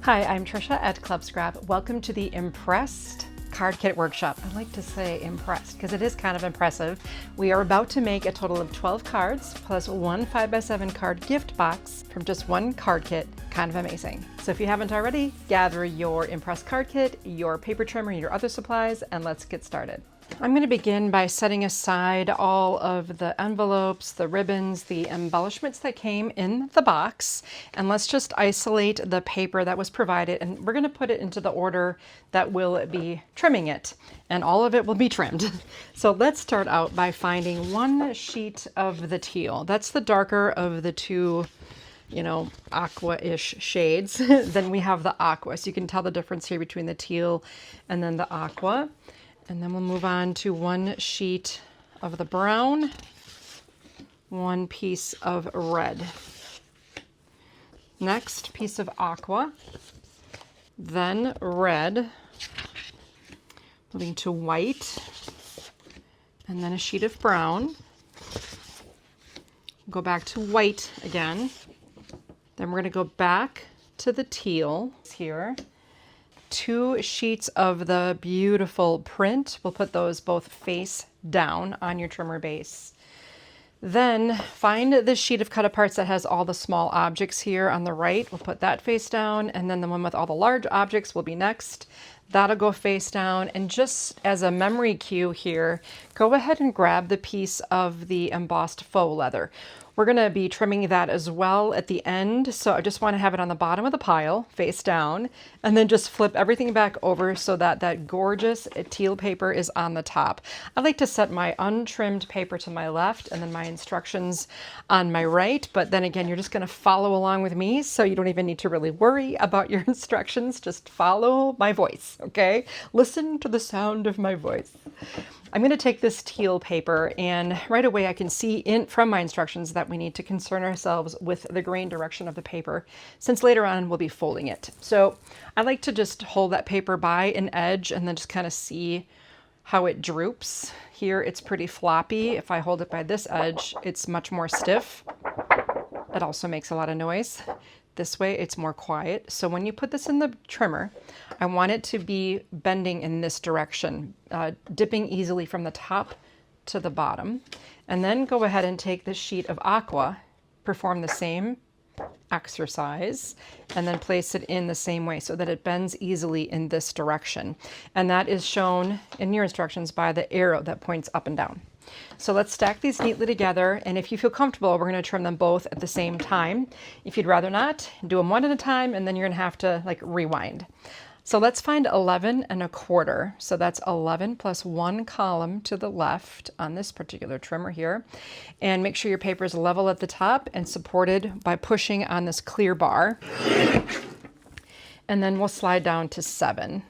Hi, I'm Tricia at Club Scrap. Welcome to the Impressed Card Kit Workshop. I like to say impressed because it is kind of impressive. We are about to make a total of 12 cards plus one 5x7 card gift box from just one card kit. Kind of amazing. So if you haven't already, gather your Impressed card kit, your paper trimmer, and your other supplies, and let's get started. I'm going to begin by setting aside all of the envelopes, the ribbons, the embellishments that came in the box, and let's just isolate the paper that was provided, and we're going to put it into the order that we'll be trimming it, and all of it will be trimmed. So let's start out by finding one sheet of the teal. That's the darker of the two, aqua-ish shades. Then we have the aqua, so you can tell the difference here between the teal and then the aqua. And then we'll move on to one sheet of the brown, one piece of red. Next, piece of aqua, then red, moving to white, and then a sheet of brown. Go back to white again. Then we're going to go back to the teal here. Two sheets of the beautiful print. We'll put those both face down on your trimmer base. Then find the sheet of Cutaparts that has all the small objects here on the right. We'll put that face down, and then the one with all the large objects will be next. That'll go face down. And just as a memory cue here, go ahead and grab the piece of the embossed faux leather. We're going to be trimming that as well at the end, so I just want to have it on the bottom of the pile, face down, and then just flip everything back over so that that gorgeous teal paper is on the top. I like to set my untrimmed paper to my left and then my instructions on my right, but then again, you're just going to follow along with me, so you don't even need to really worry about your instructions. Just follow my voice, okay? Listen to the sound of my voice. I'm going to take this teal paper, and right away I can see from my instructions that we need to concern ourselves with the grain direction of the paper, since later on we'll be folding it. So I like to just hold that paper by an edge and then just kind of see how it droops. Here it's pretty floppy. If I hold it by this edge, it's much more stiff. It also makes a lot of noise. This way it's more quiet. So when you put this in the trimmer, I want it to be bending in this direction, dipping easily from the top to the bottom. And then go ahead and take this sheet of aqua, perform the same exercise, and then place it in the same way so that it bends easily in this direction. And that is shown in your instructions by the arrow that points up and down. So let's stack these neatly together, and if you feel comfortable, we're going to trim them both at the same time. If you'd rather not, do them one at a time, and then you're going to have to rewind. So let's find 11 1/4. So that's 11 plus one column to the left on this particular trimmer here. And make sure your paper is level at the top and supported by pushing on this clear bar. And then we'll slide down to 7.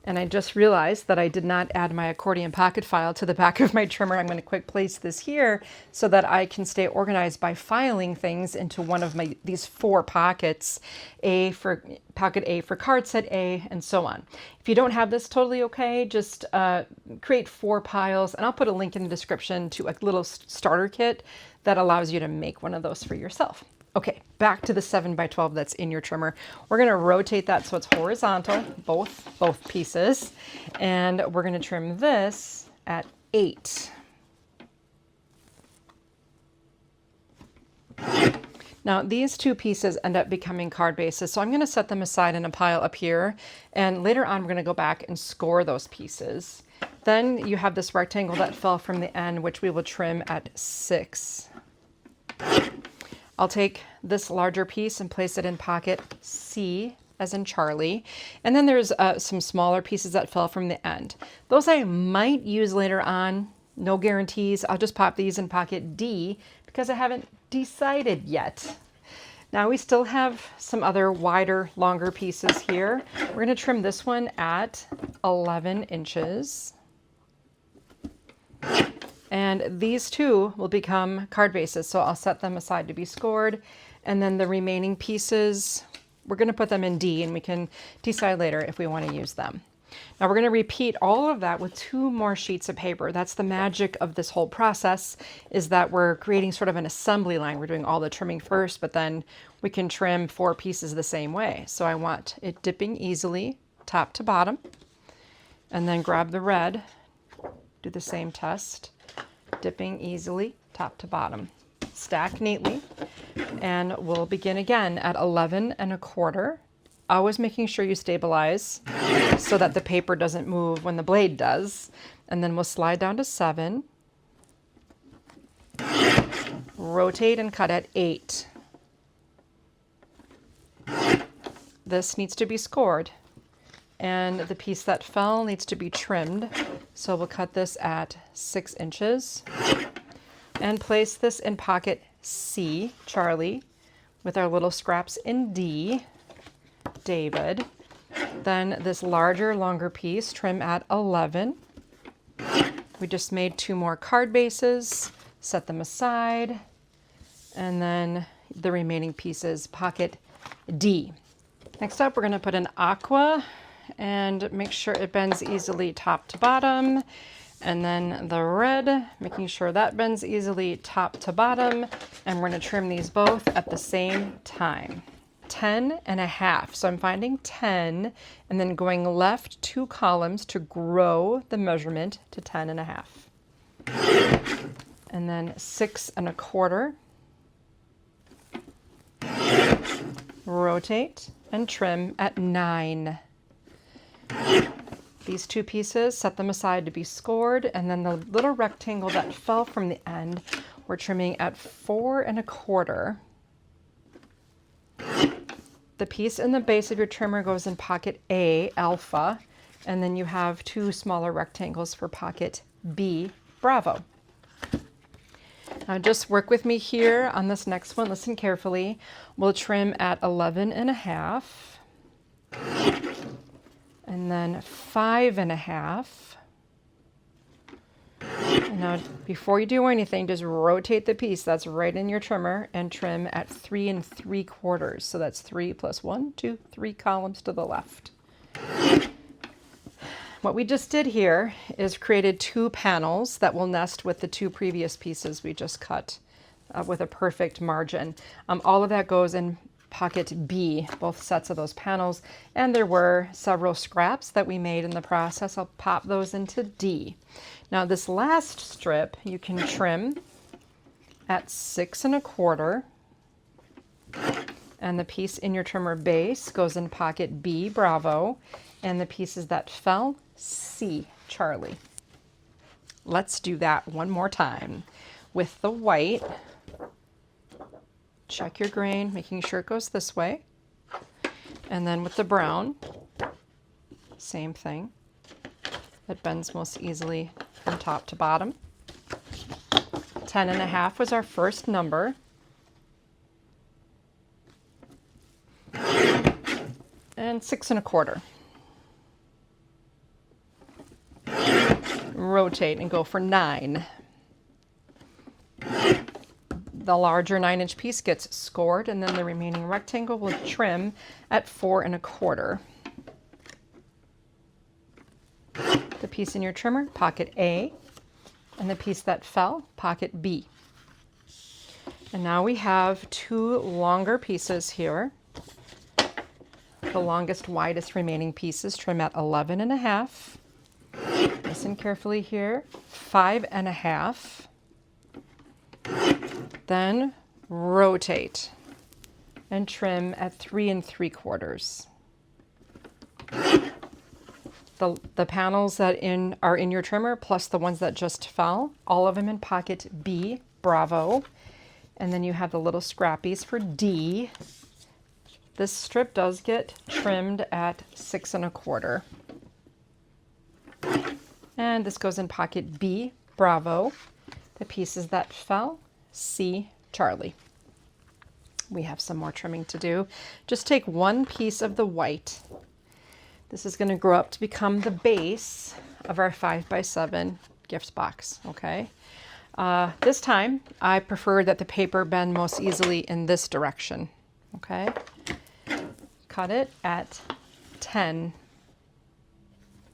And I just realized that I did not add my accordion pocket file to the back of my trimmer. I'm going to quick place this here so that I can stay organized by filing things into one of these 4 pockets, pocket A for card set A, and so on. If you don't have this, totally okay. Just create 4 piles, and I'll put a link in the description to a little starter kit that allows you to make one of those for yourself. Okay, back to the 7x12 that's in your trimmer. We're going to rotate that so it's horizontal, both pieces, and we're going to trim this at 8. Now these 2 pieces end up becoming card bases, so I'm going to set them aside in a pile up here, and later on we're going to go back and score those pieces. Then you have this rectangle that fell from the end, which we will trim at 6. I'll take this larger piece and place it in pocket C, as in Charlie. And then there's some smaller pieces that fell from the end. Those I might use later on, no guarantees. I'll just pop these in pocket D because I haven't decided yet. Now we still have some other wider, longer pieces here. We're going to trim this one at 11 inches. And these 2 will become card bases, so I'll set them aside to be scored. And then the remaining pieces, we're going to put them in D, and we can decide later if we want to use them. Now we're going to repeat all of that with 2 more sheets of paper. That's the magic of this whole process, is that we're creating sort of an assembly line. We're doing all the trimming first, but then we can trim 4 pieces the same way. So I want it dipping easily top to bottom, and then grab the red, do the same test, dipping easily top to bottom. Stack neatly, and we'll begin again at 11 1/4. Always making sure you stabilize so that the paper doesn't move when the blade does. And then we'll slide down to 7, rotate and cut at 8. This needs to be scored, and the piece that fell needs to be trimmed. So we'll cut this at 6 inches and place this in pocket C, Charlie, with our little scraps in D, David. Then this larger, longer piece, trim at 11. We just made 2 more card bases, set them aside, and then the remaining pieces, pocket D. Next up, we're going to put an aqua and make sure it bends easily top to bottom. And then the red, making sure that bends easily top to bottom. And we're going to trim these both at the same time. 10 1/2. So I'm finding 10 and then going left 2 columns to grow the measurement to 10 1/2. And then 6 1/4. Rotate and trim at 9. These 2 pieces, set them aside to be scored, and then the little rectangle that fell from the end, we're trimming at 4 1/4. The piece in the base of your trimmer goes in pocket A, Alpha, and then you have 2 smaller rectangles for pocket B, Bravo. Now just work with me here on this next one. Listen carefully. We'll trim at 11 1/2, and then 5 1/2. Now, before you do anything, just rotate the piece that's right in your trimmer and trim at 3 3/4. So that's 3 plus 1, 2, 3 columns to the left. What we just did here is created 2 panels that will nest with the 2 previous pieces we just cut with a perfect margin. All of that goes in pocket B, both sets of those panels, and there were several scraps that we made in the process. I'll pop those into D. Now this last strip you can trim at 6 1/4, and the piece in your trimmer base goes in pocket B, Bravo, and the pieces that fell, C, Charlie. Let's do that one more time. With the white, check your grain, making sure it goes this way. And then with the brown, same thing. It bends most easily from top to bottom. 10 1/2 was our first number. And 6 1/4. Rotate and go for 9. The larger 9-inch piece gets scored, and then the remaining rectangle will trim at 4 1/4. The piece in your trimmer, pocket A, and the piece that fell, pocket B. And now we have 2 longer pieces here. The longest, widest remaining pieces trim at 11 1/2. Listen carefully here, 5 1/2. Then rotate and trim at 3 3/4. The panels that are in your trimmer, plus the ones that just fell, all of them in pocket B, Bravo. And then you have the little scrappies for D. This strip does get trimmed at 6 1/4. And this goes in pocket B, Bravo. The pieces that fell, C, Charlie. We have some more trimming to do. Just take 1 piece of the white. This is going to grow up to become the base of our 5x7 gift box, okay? This time, I prefer that the paper bend most easily in this direction, okay? Cut it at 10.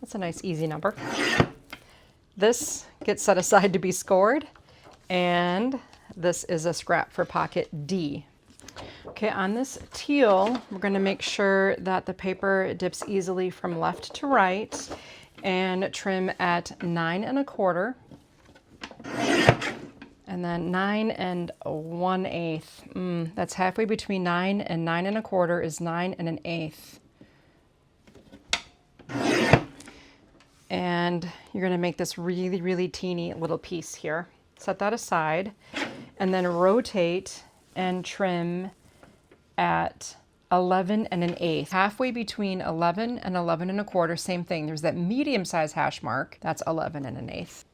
That's a nice easy number. This gets set aside to be scored, and this is a scrap for pocket D. Okay, on this teal, we're going to make sure that the paper dips easily from left to right and trim at 9 1/4. And then 9 1/8. That's halfway between 9 and 9 1/4 is 9 1/8. And you're going to make this really, really teeny little piece here. Set that aside and then rotate and trim at 11 1/8. Halfway between 11 and 11 1/4, same thing. There's that medium size hash mark. That's 11 1/8.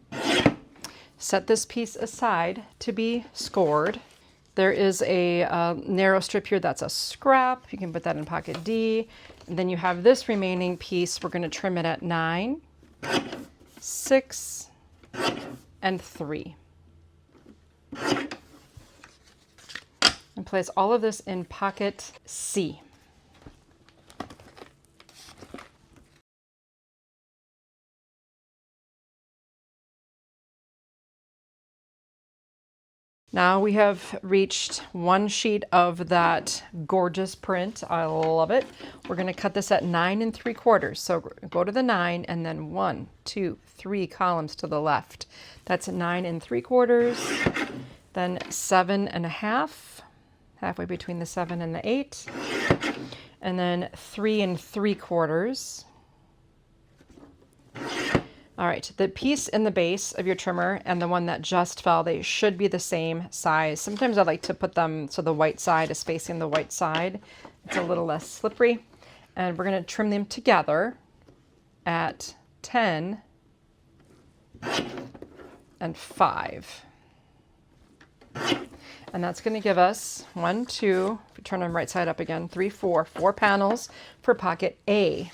Set this piece aside to be scored. There is a narrow strip here that's a scrap. You can put that in pocket D. And then you have this remaining piece. We're going to trim it at 9, 6, and 3. And place all of this in pocket C. Now we have reached one sheet of that gorgeous print. I love it. We're going to cut this at 9 3/4. So go to the 9 and then 1, 2, 3 columns to the left. That's 9 3/4. Then 7 1/2, halfway between the 7 and the 8. And then 3 3/4. All right, the piece in the base of your trimmer and the one that just fell, they should be the same size. Sometimes I like to put them so the white side is facing the white side. It's a little less slippery. And we're going to trim them together at 10 and 5. And that's going to give us 1, 2, if we turn them right side up again, 3, 4 panels for pocket A.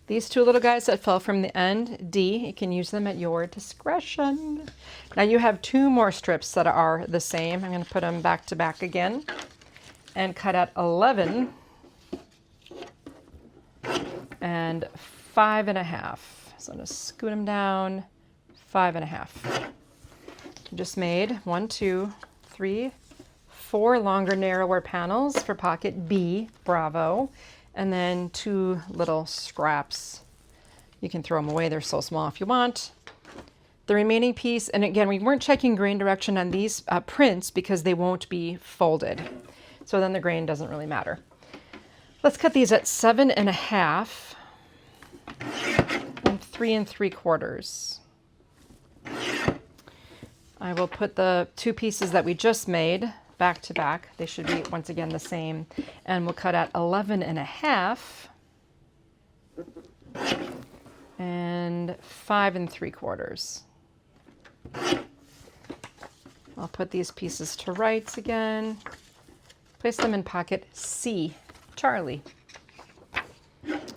These two little guys that fell from the end, D, you can use them at your discretion. Now you have 2 more strips that are the same. I'm going to put them back to back again and cut at 11 and 5 1/2. So I'm going to scoot them down 5 1/2. Just made 1, 2, 3, 4 longer, narrower panels for pocket B, bravo. And then 2 little scraps. You can throw them away. They're so small if you want. The remaining piece, and again, we weren't checking grain direction on these prints because they won't be folded. So then the grain doesn't really matter. Let's cut these at 7 1/2 and 3 3/4. I will put the 2 pieces that we just made back to back. They should be once again the same. And we'll cut at 11 1/2 and 5 3/4. I'll put these pieces to rights again. Place them in pocket C, Charlie.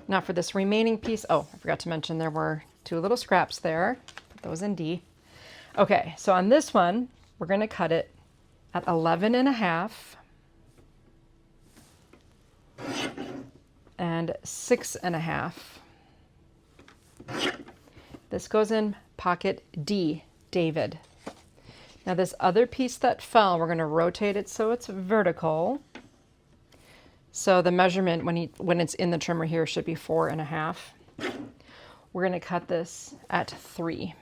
Now for this remaining piece, oh, I forgot to mention there were 2 little scraps there. Put those in D. Okay, so on this one, we're going to cut it at 11 1/2 and 6 1/2. This goes in pocket D, David. Now this other piece that fell, we're going to rotate it so it's vertical. So the measurement when it's in the trimmer here should be 4 1/2. We're going to cut this at 3.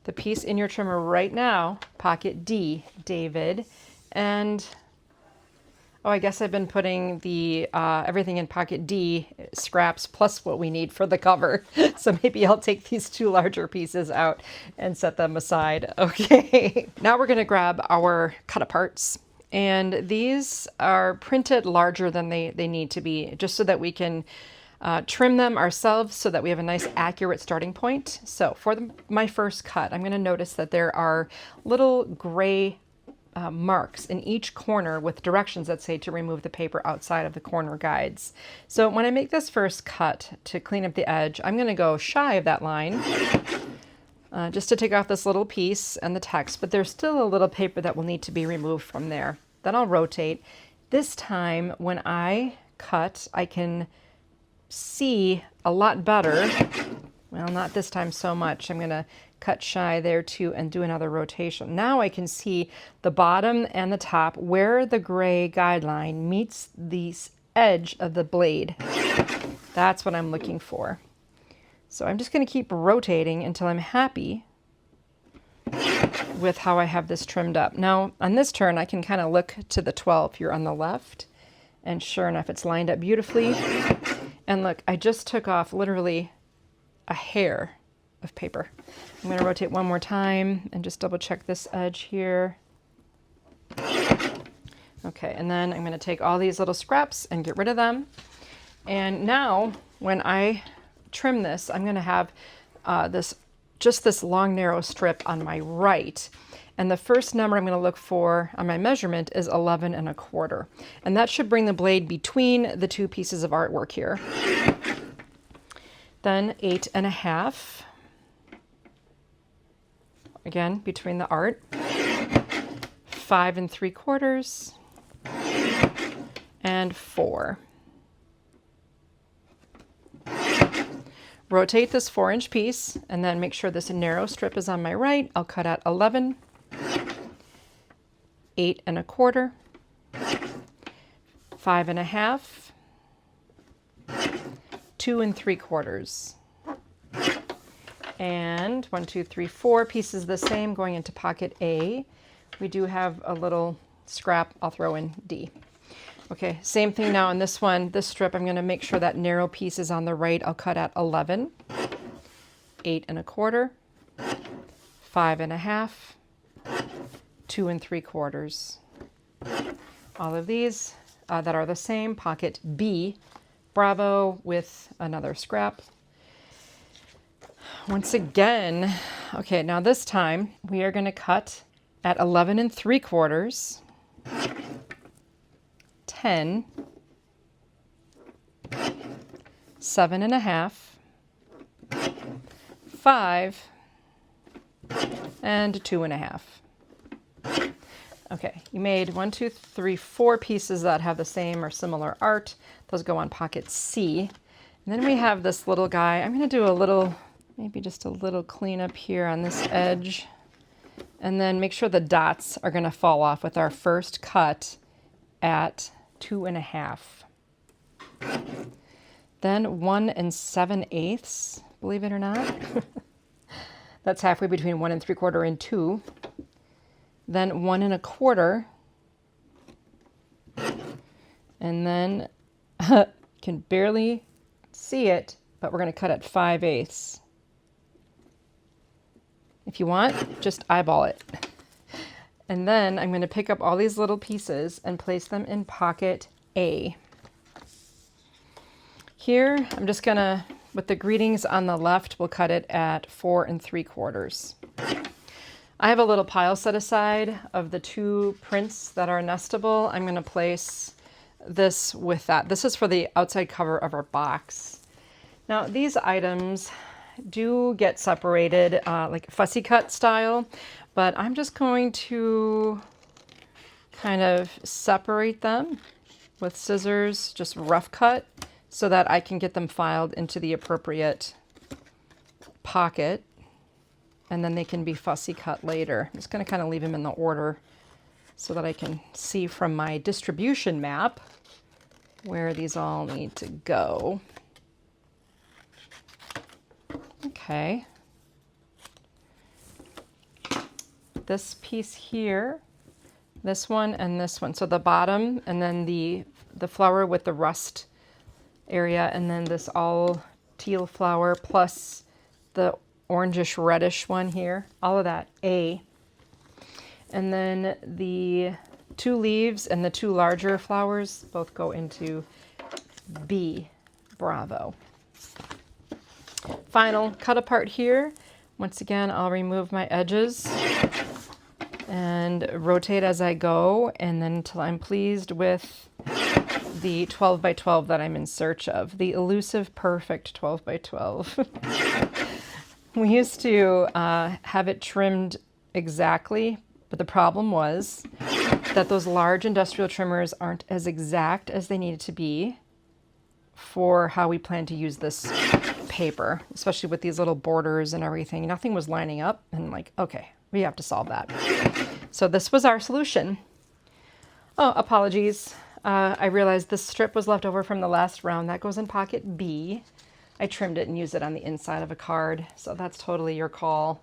The piece in your trimmer right now, pocket D, David, and oh, I guess I've been putting the everything in pocket D, scraps plus what we need for the cover. So maybe I'll take these 2 larger pieces out and set them aside. Okay, now we're going to grab our cut-aparts. And these are printed larger than they need to be, just so that we can trim them ourselves so that we have a nice accurate starting point. So for my first cut, I'm going to notice that there are little gray marks in each corner with directions that say to remove the paper outside of the corner guides. So when I make this first cut to clean up the edge, I'm going to go shy of that line just to take off this little piece and the text, but there's still a little paper that will need to be removed from there. Then I'll rotate. This time when I cut, I can see a lot better. Well, not this time so much. I'm going to cut shy there too and do another rotation. Now I can see the bottom and the top where the gray guideline meets the edge of the blade. That's what I'm looking for. So I'm just going to keep rotating until I'm happy with how I have this trimmed up. Now on this turn I can kind of look to the 12 here on the left, and sure enough it's lined up beautifully. And look, I just took off literally a hair of paper. I'm going to rotate one more time and just double check this edge here. Okay, and then I'm going to take all these little scraps and get rid of them. And now when I trim this, I'm going to have just this long narrow strip on my right. And the first number I'm going to look for on my measurement is 11 1/4. And that should bring the blade between the two pieces of artwork here. Then 8 1/2. Again, between the art. 5 3/4. And 4. Rotate this 4-inch piece and then make sure this narrow strip is on my right. I'll cut at 11, 8 1/4, 5 1/2, 2 3/4. And 1, 2, 3, 4 pieces the same going into pocket A. We do have a little scrap I'll throw in D. Okay, same thing now on this one. This strip, I'm going to make sure that narrow piece is on the right. I'll cut at 11, 8 1/4, 5 1/2, 2 3/4. All of these that are the same, pocket B, bravo, with another scrap. Once again, okay, now this time we are going to cut at 11 3/4, 10, 7 1/2, 5, and 2 1/2. Okay, you made 1, 2, 3, 4 pieces that have the same or similar art. Those go on pocket C. And then we have this little guy. I'm going to do a little, maybe just a little cleanup here on this edge. And then make sure the dots are going to fall off with our first cut at 2 1/2. Then 1 7/8, believe it or not. That's halfway between 1 3/4 and 2. Then 1 1/4. And then can barely see it, but we're going to cut at 5/8. If you want, just eyeball it. And then I'm going to pick up all these little pieces and place them in pocket A. Here, I'm just going to, with the greetings on the left, we'll cut it at 4 3/4. I have a little pile set aside of the 2 prints that are nestable. I'm going to place this with that. This is for the outside cover of our box. Now, these items do get separated like fussy cut style, but I'm just going to kind of separate them with scissors, just rough cut, so that I can get them filed into the appropriate pocket, and then they can be fussy cut later. I'm just going to kind of leave them in the order so that I can see from my distribution map where these all need to go. Okay. This piece here, this one and this one. So the bottom, and then the flower with the rust area, and then this all teal flower plus the orangish reddish one here. All of that, A. And then the 2 leaves and the 2 larger flowers both go into B, bravo. Final cut apart here. Once again, I'll remove my edges and rotate as I go, and then until I'm pleased with the 12 by 12 that I'm in search of, the elusive perfect 12 by 12. We used to have it trimmed exactly, but the problem was that those large industrial trimmers aren't as exact as they needed to be for how we plan to use this paper, especially with these little borders and everything. Nothing was lining up, and like, okay, we have to solve that. So this was our solution. Oh, apologies. I realized this strip was left over from the last round. That goes in pocket B. I trimmed it and used it on the inside of a card, so that's totally your call.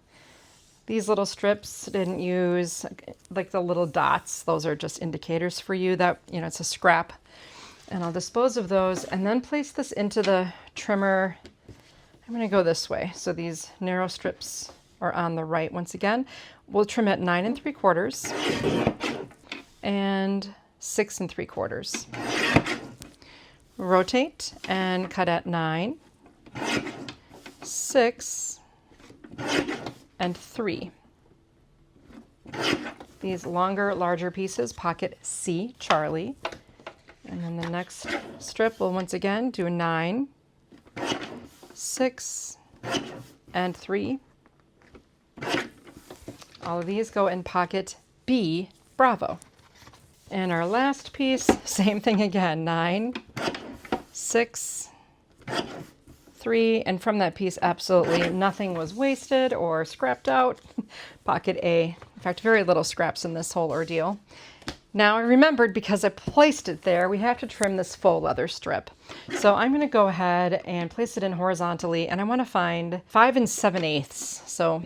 These little strips didn't use, like the little dots, those are just indicators for you that, you know, it's a scrap. And I'll dispose of those and then place this into the trimmer. I'm going to go this way. So these narrow strips are on the right once again. We'll trim at 9 3/4 and 6 3/4. Rotate and cut at 9, 6, and 3. These longer, larger pieces, pocket C, Charlie. And then the next strip will once again do 9, 6, and 3. All of these go in pocket B, Bravo. And our last piece, same thing again, 9, 6, 3, and from that piece, absolutely nothing was wasted or scrapped out. Pocket A. In fact, very little scraps in this whole ordeal. Now I remembered, because I placed it there, we have to trim this faux leather strip. So I'm going to go ahead and place it in horizontally, and I want to find 5 7/8. So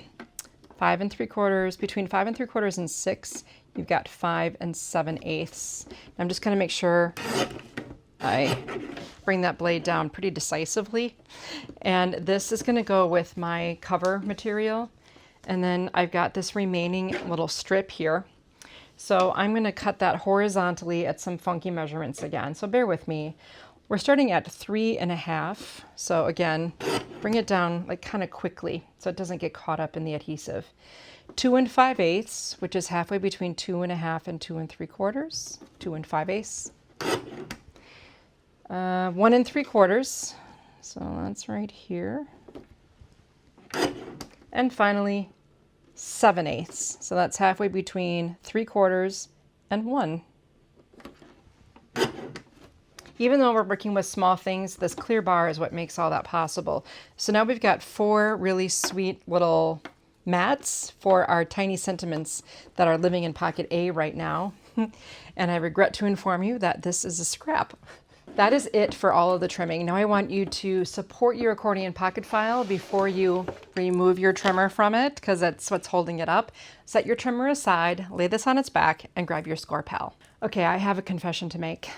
5 3/4, between 5 3/4 and 6, you've got 5 7/8. I'm just going to make sure I bring that blade down pretty decisively. And this is going to go with my cover material. And then I've got this remaining little strip here. So I'm going to cut that horizontally at some funky measurements again. So bear with me. We're starting at 3 1/2. So again, bring it down like kind of quickly so it doesn't get caught up in the adhesive. 2 5/8, which is halfway between 2 1/2 and 2 3/4. 2 5/8. 1 3/4. So that's right here. And finally, 7/8. So that's halfway between 3/4 and 1. Even though we're working with small things, this clear bar is what makes all that possible. So now we've got 4 really sweet little mats for our tiny sentiments that are living in pocket A right now. And I regret to inform you that this is a scrap. That is it for all of the trimming. Now I want you to support your accordion pocket file before you remove your trimmer from it, because that's what's holding it up. Set your trimmer aside, lay this on its back, and grab your ScorPal. Okay, I have a confession to make.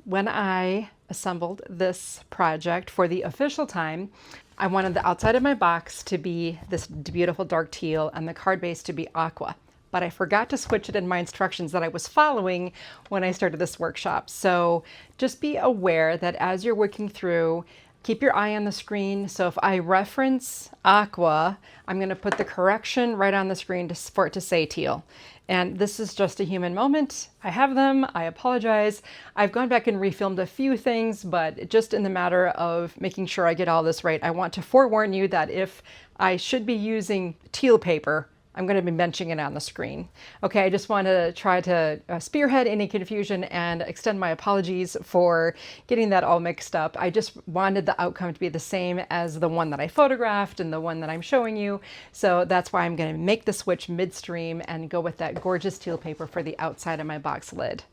When I assembled this project for the official time, I wanted the outside of my box to be this beautiful dark teal and the card base to be aqua. But I forgot to switch it in my instructions that I was following when I started this workshop. So just be aware that as you're working through, keep your eye on the screen. So if I reference aqua, I'm going to put the correction right on the screen for it to say teal. And this is just a human moment. I have them. I apologize. I've gone back and refilmed a few things, but just in the matter of making sure I get all this right, I want to forewarn you that if I should be using teal paper, I'm going to be mentioning it on the screen. Okay, I just want to try to spearhead any confusion and extend my apologies for getting that all mixed up. I just wanted the outcome to be the same as the one that I photographed and the one that I'm showing you. So that's why I'm going to make the switch midstream and go with that gorgeous teal paper for the outside of my box lid.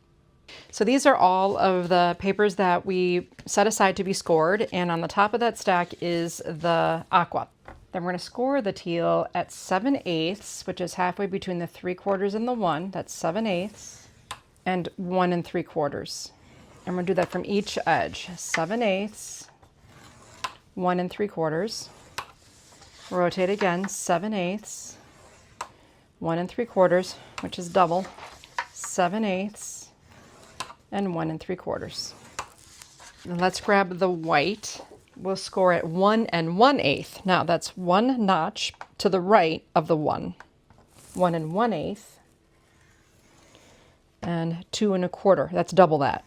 So these are all of the papers that we set aside to be scored, and on the top of that stack is the aqua. Then we're going to score the teal at 7/8, which is halfway between the 3/4 and the 1. That's 7/8 and 1 3/4. And we're going to do that from each edge. 7/8, 1 3/4. Rotate again, 7/8, 1 3/4, which is double. 7/8 and 1 3/4. Then let's grab the white. We'll score at 1 1/8. Now that's 1 notch to the right of the 1. 1 1/8 and 2 1/4. That's double that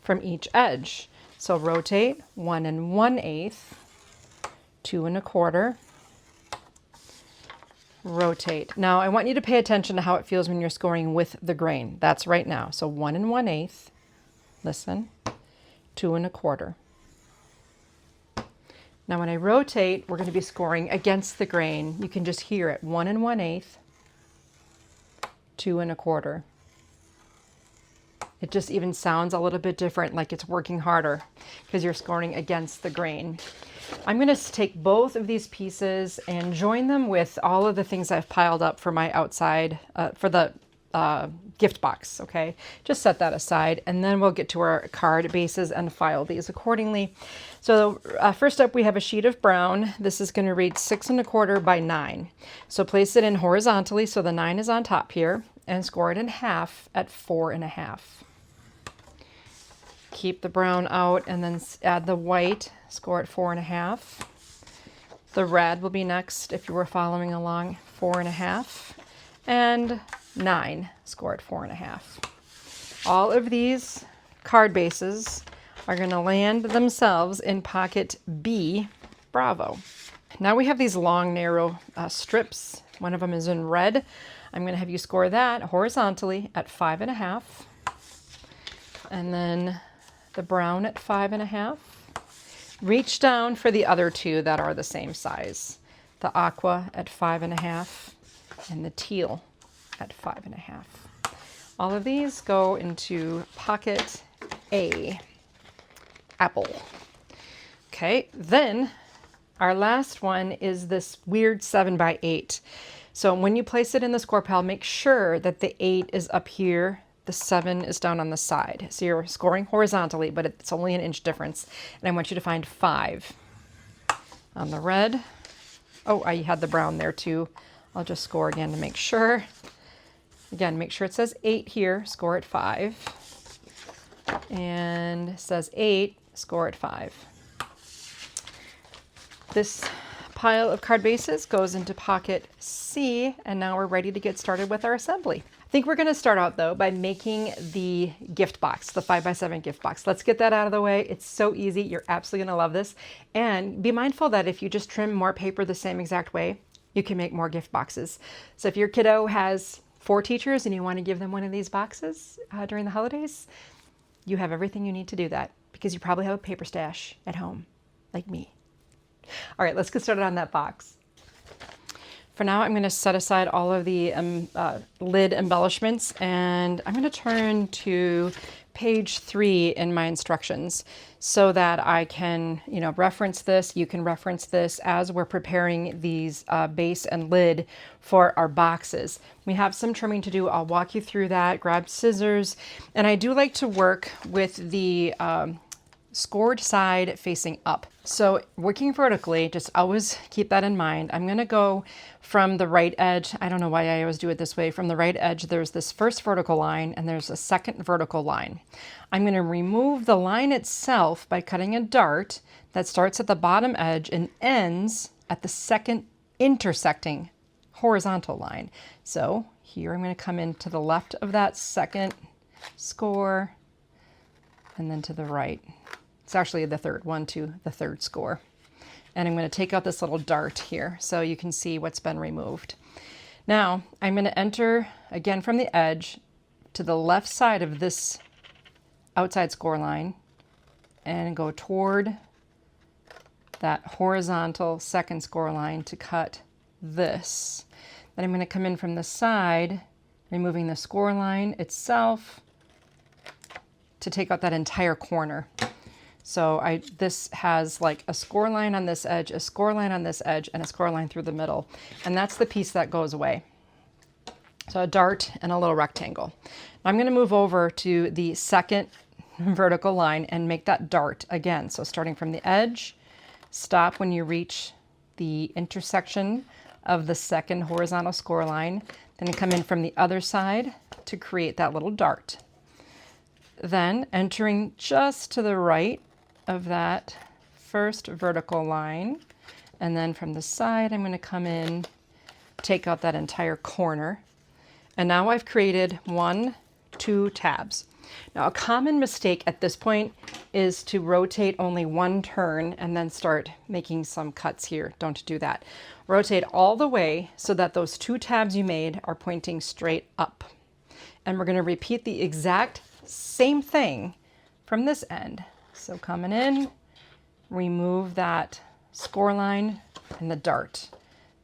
from each edge. So rotate 1 1/8, 2 1/4. Rotate. Now I want you to pay attention to how it feels when you're scoring with the grain. That's right now. So 1 1/8. Listen. 2 1/4. Now when I rotate, we're going to be scoring against the grain. You can just hear it, 1 1/8, 2 1/4. It just even sounds a little bit different, like it's working harder because you're scoring against the grain. I'm going to take both of these pieces and join them with all of the things I've piled up for my outside, for the gift box, okay? Just set that aside, and then we'll get to our card bases and file these accordingly. So first up, we have a sheet of brown. This is going to read 6 1/4 by 9. So place it in horizontally, so the 9 is on top here, and score it in half at 4 1/2. Keep the brown out and then add the white, score at 4 1/2. The red will be next if you were following along, 4 1/2, and 9, score at 4 1/2. All of these card bases are going to land themselves in pocket B, Bravo. Now we have these long, narrow strips. One of them is in red. I'm going to have you score that horizontally at 5 1/2. And then the brown at 5 1/2. Reach down for the other two that are the same size. The aqua at 5 1/2 and the teal at 5 1/2. All of these go into pocket A, apple. Okay, then our last one is this weird 7 by 8. So when you place it in the ScorPal, make sure that the 8 is up here, the 7 is down on the side. So you're scoring horizontally, but it's only an inch difference. And I want you to find 5 on the red. Oh, I had the brown there too. I'll just score again to make sure. Again, make sure it says 8 here, score at 5. And it says 8, score at 5. This pile of card bases goes into pocket C, and now we're ready to get started with our assembly. I think we're going to start out though by making the gift box, the 5x7 gift box. Let's get that out of the way. It's so easy. You're absolutely going to love this. And be mindful that if you just trim more paper the same exact way, you can make more gift boxes. So if your kiddo has 4 teachers and you want to give them one of these boxes during the holidays, you have everything you need to do that because you probably have a paper stash at home, like me. All right, let's get started on that box. For now, I'm going to set aside all of the lid embellishments, and I'm going to turn to page 3 in my instructions so that I can, reference this. You can reference this as we're preparing these base and lid for our boxes. We have some trimming to do. I'll walk you through that. Grab scissors, and I do like to work with the scored side facing up. So working vertically, just always keep that in mind. I'm going to go from the right edge. I don't know why I always do it this way. From the right edge, there's this first vertical line and there's a second vertical line. I'm going to remove the line itself by cutting a dart that starts at the bottom edge and ends at the second intersecting horizontal line. So here I'm going to come in to the left of that second score and then to the right. It's actually the third one to the third score. And I'm going to take out this little dart here so you can see what's been removed. Now I'm going to enter again from the edge to the left side of this outside score line and go toward that horizontal second score line to cut this. Then I'm going to come in from the side, removing the score line itself to take out that entire corner. So this has like a score line on this edge, a score line on this edge, and a score line through the middle. And that's the piece that goes away. So a dart and a little rectangle. Now I'm going to move over to the second vertical line and make that dart again. So starting from the edge, stop when you reach the intersection of the second horizontal score line, then come in from the other side to create that little dart. Then entering just to the right of that first vertical line, and then from the side I'm going to come in, take out that entire corner, and now I've created 2 tabs. Now a common mistake at this point is to rotate only one turn and then start making some cuts here. Don't do that. Rotate all the way so that those 2 tabs you made are pointing straight up. And we're going to repeat the exact same thing from this end. So coming in, remove that score line and the dart.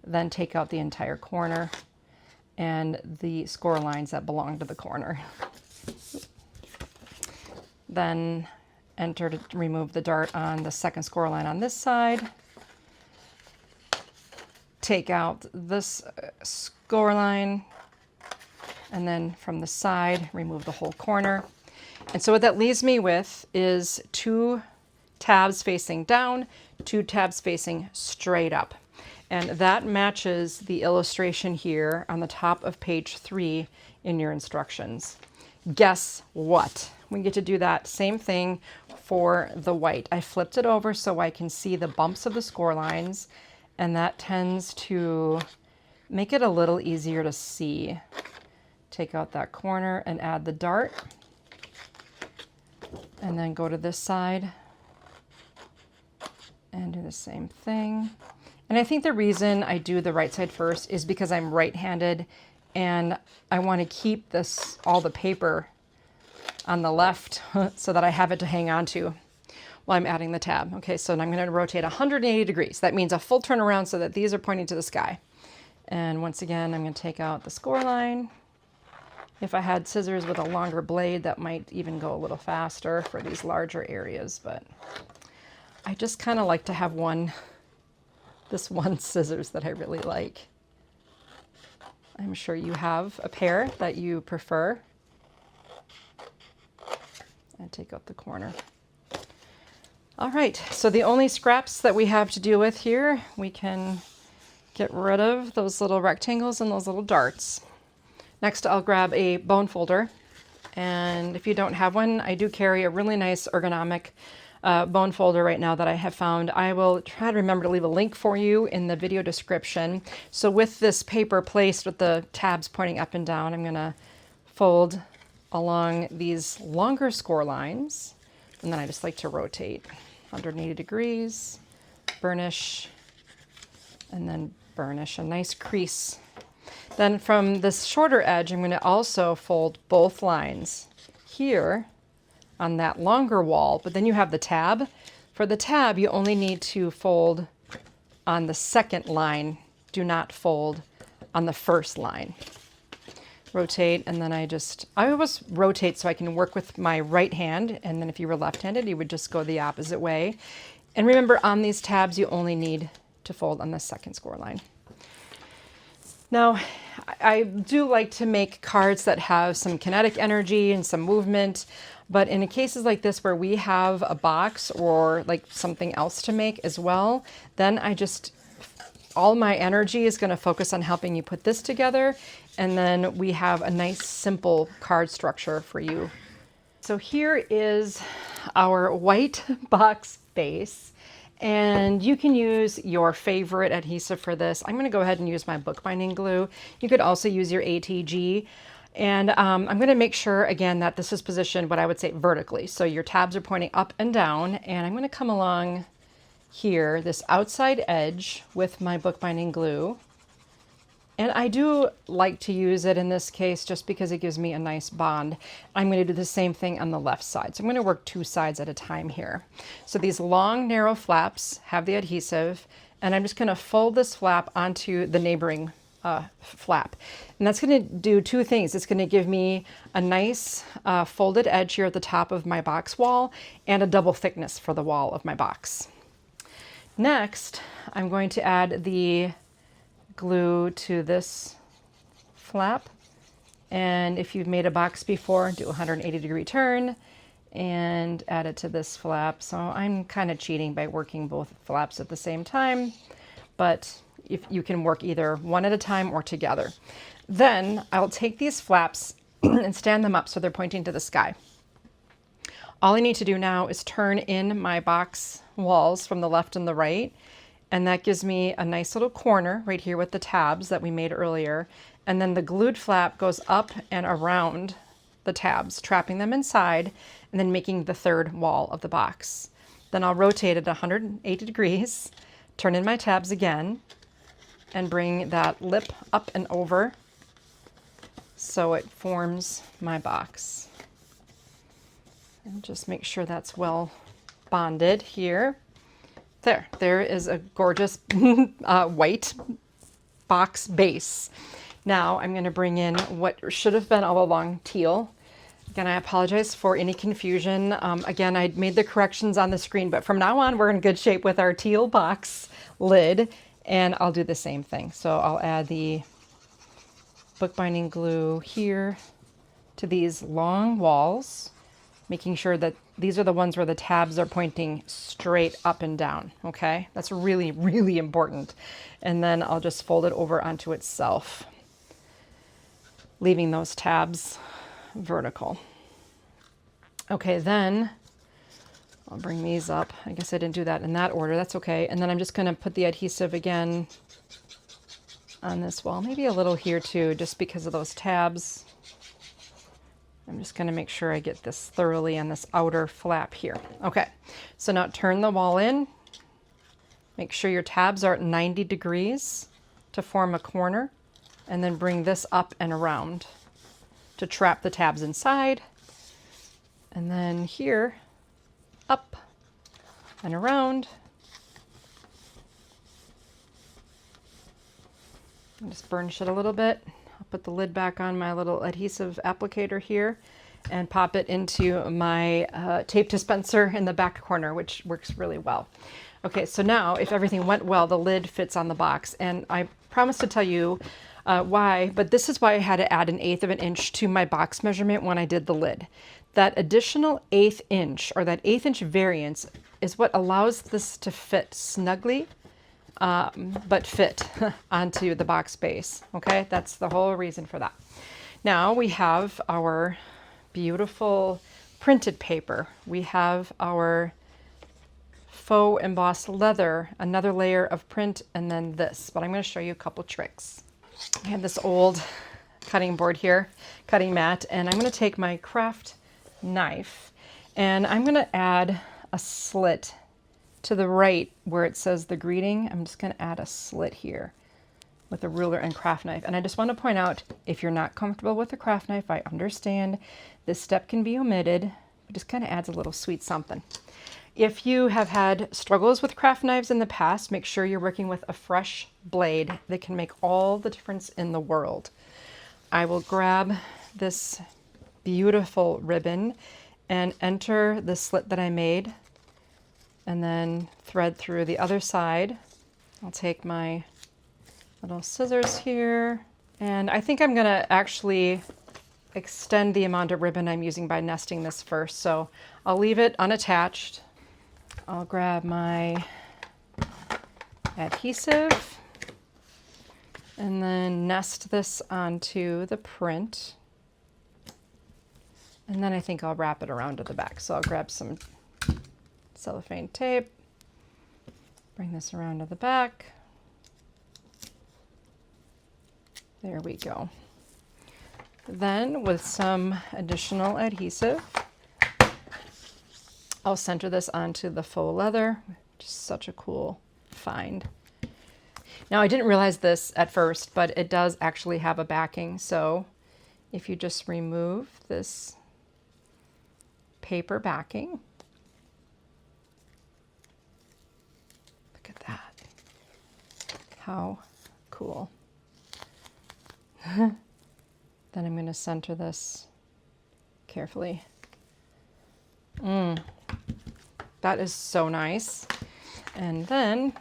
Then take out the entire corner and the score lines that belong to the corner. Then enter to remove the dart on the second score line on this side. Take out this score line, and then from the side, remove the whole corner. And so what that leaves me with is 2 tabs facing down, 2 tabs facing straight up. And that matches the illustration here on the top of page 3 in your instructions. Guess what? We get to do that same thing for the white. I flipped it over so I can see the bumps of the score lines, and that tends to make it a little easier to see. Take out that corner and add the dart, and then go to this side and do the same thing. And I think the reason I do the right side first is because I'm right-handed and I want to keep this, all the paper on the left so that I have it to hang on to while I'm adding the tab. Okay, so I'm going to rotate 180 degrees. That means a full turnaround so that these are pointing to the sky. And once again, I'm going to take out the score line. If I had scissors with a longer blade, that might even go a little faster for these larger areas, but I just kind of like to have this one scissors that I really like. I'm sure you have a pair that you prefer. And take out the corner. All right, so the only scraps that we have to deal with here, we can get rid of those little rectangles and those little darts. Next, I'll grab a bone folder, and if you don't have one, I do carry a really nice ergonomic bone folder right now that I have found. I will try to remember to leave a link for you in the video description. So with this paper placed with the tabs pointing up and down, I'm going to fold along these longer score lines, and then I just like to rotate 180 degrees, burnish, and then burnish a nice crease. Then from this shorter edge, I'm going to also fold both lines here on that longer wall, but then you have the tab. For the tab, you only need to fold on the second line. Do not fold on the first line. Rotate, and then I always rotate so I can work with my right hand, and then if you were left-handed, you would just go the opposite way. And remember, on these tabs, you only need to fold on the second score line. Now, I do like to make cards that have some kinetic energy and some movement, but in cases like this where we have a box or like something else to make as well, then all my energy is going to focus on helping you put this together, and then we have a nice simple card structure for you. So here is our white box base. And you can use your favorite adhesive for this. I'm going to go ahead and use my bookbinding glue. You could also use your ATG. And I'm going to make sure, again, that this is positioned what I would say vertically. So your tabs are pointing up and down. And I'm going to come along here, this outside edge with my bookbinding glue. And I do like to use it in this case just because it gives me a nice bond. I'm going to do the same thing on the left side. So I'm going to work 2 sides at a time here. So these long, narrow flaps have the adhesive, and I'm just going to fold this flap onto the neighboring flap. And that's going to do 2 things. It's going to give me a nice folded edge here at the top of my box wall and a double thickness for the wall of my box. Next, I'm going to add the glue to this flap, and if you've made a box before, do a 180 degree turn and add it to this flap. So I'm kind of cheating by working both flaps at the same time, but if you can work either one at a time or together. Then I'll take these flaps and stand them up so they're pointing to the sky. All I need to do now is turn in my box walls from the left and the right, and that gives me a nice little corner right here with the tabs that we made earlier. And then the glued flap goes up and around the tabs, trapping them inside, and then making the third wall of the box. Then I'll rotate it 180 degrees, turn in my tabs again, and bring that lip up and over so it forms my box. And just make sure that's well bonded here. There is a gorgeous white box base. Now I'm going to bring in what should have been all along teal. Again, I apologize for any confusion. Again, I made the corrections on the screen, but from now on, we're in good shape with our teal box lid, and I'll do the same thing. So I'll add the bookbinding glue here to these long walls, making sure that these are the ones where the tabs are pointing straight up and down, okay? That's really, really important. And then I'll just fold it over onto itself, leaving those tabs vertical. Okay, then I'll bring these up. I guess I didn't do that in that order. That's okay. And then I'm just going to put the adhesive again on this wall, maybe a little here too, just because of those tabs. I'm just going to make sure I get this thoroughly on this outer flap here. Okay, so now turn the wall in. Make sure your tabs are at 90 degrees to form a corner, and then bring this up and around to trap the tabs inside. And then here, up and around. And just burnish it a little bit. I'll put the lid back on my little adhesive applicator here and pop it into my tape dispenser in the back corner, which works really well. Okay, so now if everything went well, the lid fits on the box. And I promised to tell you why, but this is why I had to add 1/8 of an inch to my box measurement when I did the lid. That additional 1/8 inch, or that 1/8 inch variance, is what allows this to fit snugly, but fit onto the box base. Okay, that's the whole reason for that. Now we have our beautiful printed paper. We have our faux embossed leather, another layer of print, and then this. But I'm going to show you a couple tricks. I have this old cutting board here, cutting mat, and I'm going to take my craft knife and I'm going to add a slit to the right where it says the greeting. I'm just going to add a slit here with a ruler and craft knife. And I just want to point out, if you're not comfortable with a craft knife, I understand this step can be omitted. It just kind of adds a little sweet something. If you have had struggles with craft knives in the past, make sure you're working with a fresh blade that can make all the difference in the world. I will grab this beautiful ribbon and enter the slit that I made, and then thread through the other side. I'll take my little scissors here, and I think I'm gonna actually extend the amount of ribbon I'm using by nesting this first, so I'll leave it unattached. I'll grab my adhesive and then nest this onto the print. And then I think I'll wrap it around to the back. So I'll grab some cellophane tape, bring this around to the back. There we go. Then with some additional adhesive, I'll center this onto the faux leather, which is such a cool find. Now I didn't realize this at first, but it does actually have a backing. So if you just remove this paper backing, look at that. How cool. Then I'm going to center this carefully. That is so nice. And then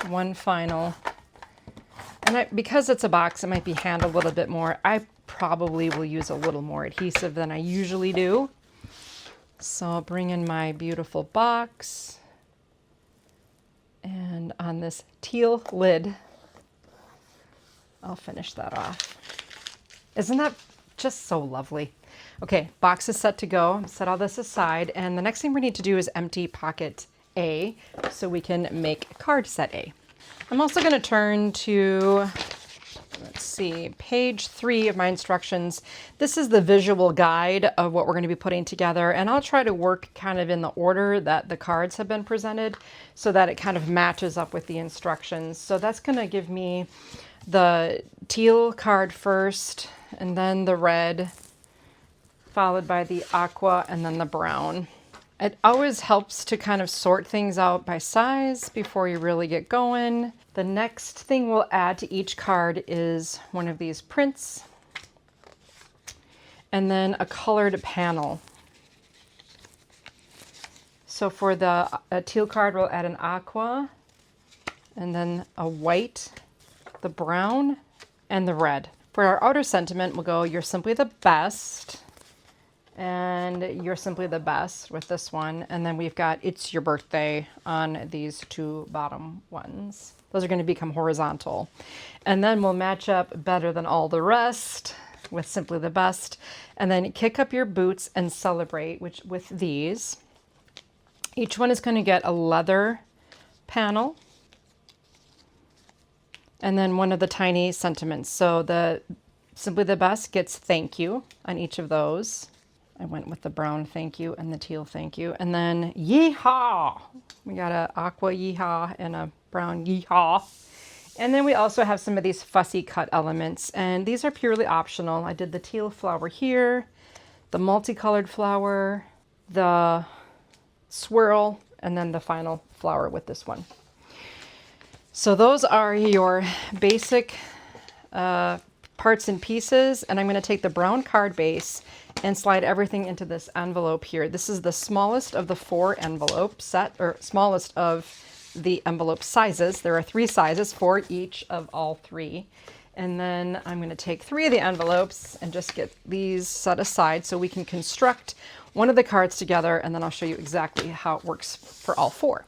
one final, and because it's a box, it might be handled a little bit more. I probably will use a little more adhesive than I usually do. So I'll bring in my beautiful box, and on this teal lid, I'll finish that off. Isn't that just so lovely? Okay, box is set to go. Set all this aside, and the next thing we need to do is empty pocket A so we can make card set A. I'm also going to turn to, let's see, page 3 of my instructions. This is the visual guide of what we're going to be putting together, and I'll try to work kind of in the order that the cards have been presented so that it kind of matches up with the instructions. So that's going to give me the teal card first, and then the red, followed by the aqua, and then the brown. It always helps to kind of sort things out by size before you really get going. The next thing we'll add to each card is one of these prints and then a colored panel. So for the teal card, we'll add an aqua and then a white, the brown, and the red. For our outer sentiment, we'll go, "You're simply the best," and "You're simply the best" with this one. And then we've got "It's your birthday" on these two bottom ones. Those are going to become horizontal. And then we'll match up "Better than all the rest" with "Simply the best." And then "Kick up your boots and celebrate," which with these. Each one is going to get a leather panel and then one of the tiny sentiments. So the "Simply the best" gets "thank you" on each of those. I went with the brown "thank you" and the teal "thank you." And then "yeehaw." We got a aqua "yeehaw" and a brown "yeehaw." And then we also have some of these fussy cut elements, and these are purely optional. I did the teal flower here, the multicolored flower, the swirl, and then the final flower with this one. So those are your basic parts and pieces, and I'm going to take the brown card base and slide everything into this envelope here. This is the smallest of the 4 envelope set, or smallest of the envelope sizes. There are 3 sizes for each of all 3. And then I'm going to take 3 of the envelopes and just get these set aside so we can construct one of the cards together, and then I'll show you exactly how it works for all 4.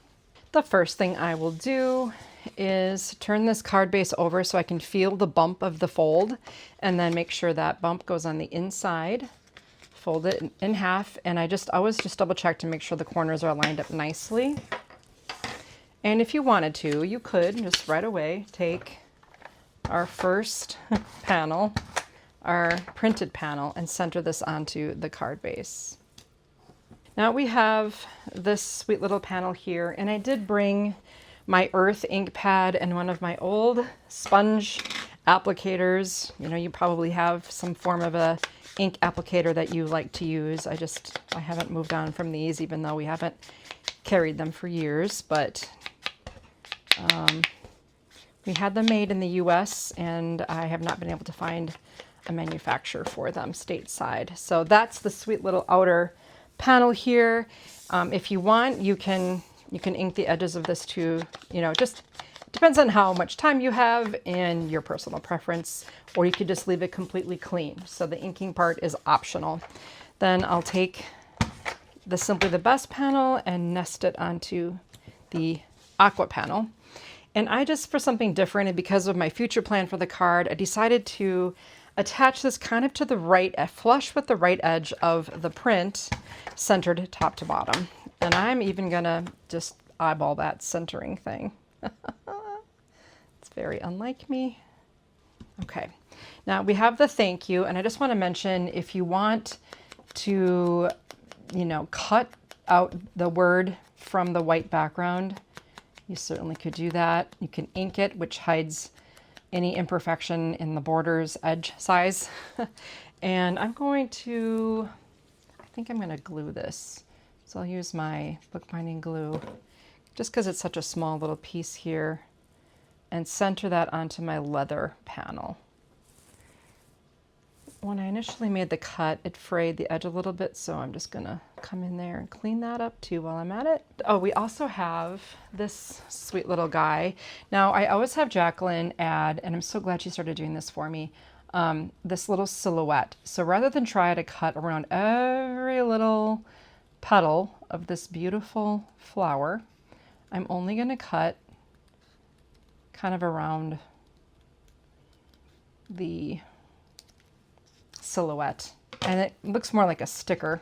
The first thing I will do is turn this card base over so I can feel the bump of the fold, and then make sure that bump goes on the inside. Fold it in half, and I always just double check to make sure the corners are lined up nicely. And if you wanted to, you could just right away take our first panel, our printed panel, and center this onto the card base. Now we have this sweet little panel here, and I did bring my earth ink pad and one of my old sponge applicators. You know, you probably have some form of a ink applicator that you like to use. I haven't moved on from these, even though we haven't carried them for years, but we had them made in the US, and I have not been able to find a manufacturer for them stateside. So that's the sweet little outer panel here. If you want, you can ink the edges of this too. You know, just depends on how much time you have and your personal preference, or you could just leave it completely clean. So the inking part is optional. Then I'll take the Simply the Best panel and nest it onto the aqua panel. And I just, for something different, and because of my future plan for the card, I decided to attach this kind of to the right, flush with the right edge of the print, centered top to bottom. And I'm even gonna just eyeball that centering thing. It's very unlike me. Okay, now we have the thank you, and I just want to mention, if you want to, you know, cut out the word from the white background, you certainly could do that. You can ink it, which hides any imperfection in the border's edge size. And I think I'm going to glue this. So I'll use my bookbinding glue, just because it's such a small little piece here, and center that onto my leather panel. When I initially made the cut, it frayed the edge a little bit, so I'm just gonna come in there and clean that up too while I'm at it. Oh, we also have this sweet little guy. Now, I always have Jacqueline add, and I'm so glad she started doing this for me, this little silhouette. So rather than try to cut around every little petal of this beautiful flower, I'm only gonna cut kind of around the silhouette, and it looks more like a sticker.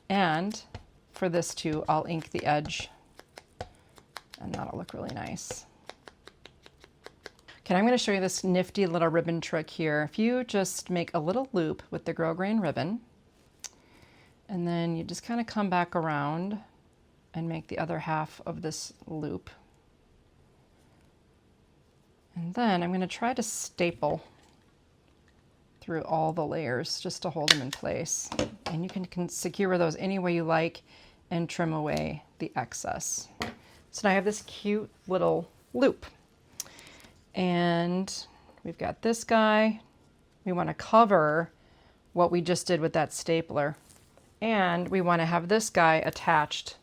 And for this too, I'll ink the edge, and that'll look really nice. Okay, I'm going to show you this nifty little ribbon trick here. If you just make a little loop with the grosgrain ribbon, and then you just kind of come back around and make the other half of this loop. And then I'm going to try to staple through all the layers just to hold them in place. And you can secure those any way you like. and trim away the excess. So now I have this cute little loop. And we've got this guy. We want to cover what we just did with that stapler. And we want to have this guy attached.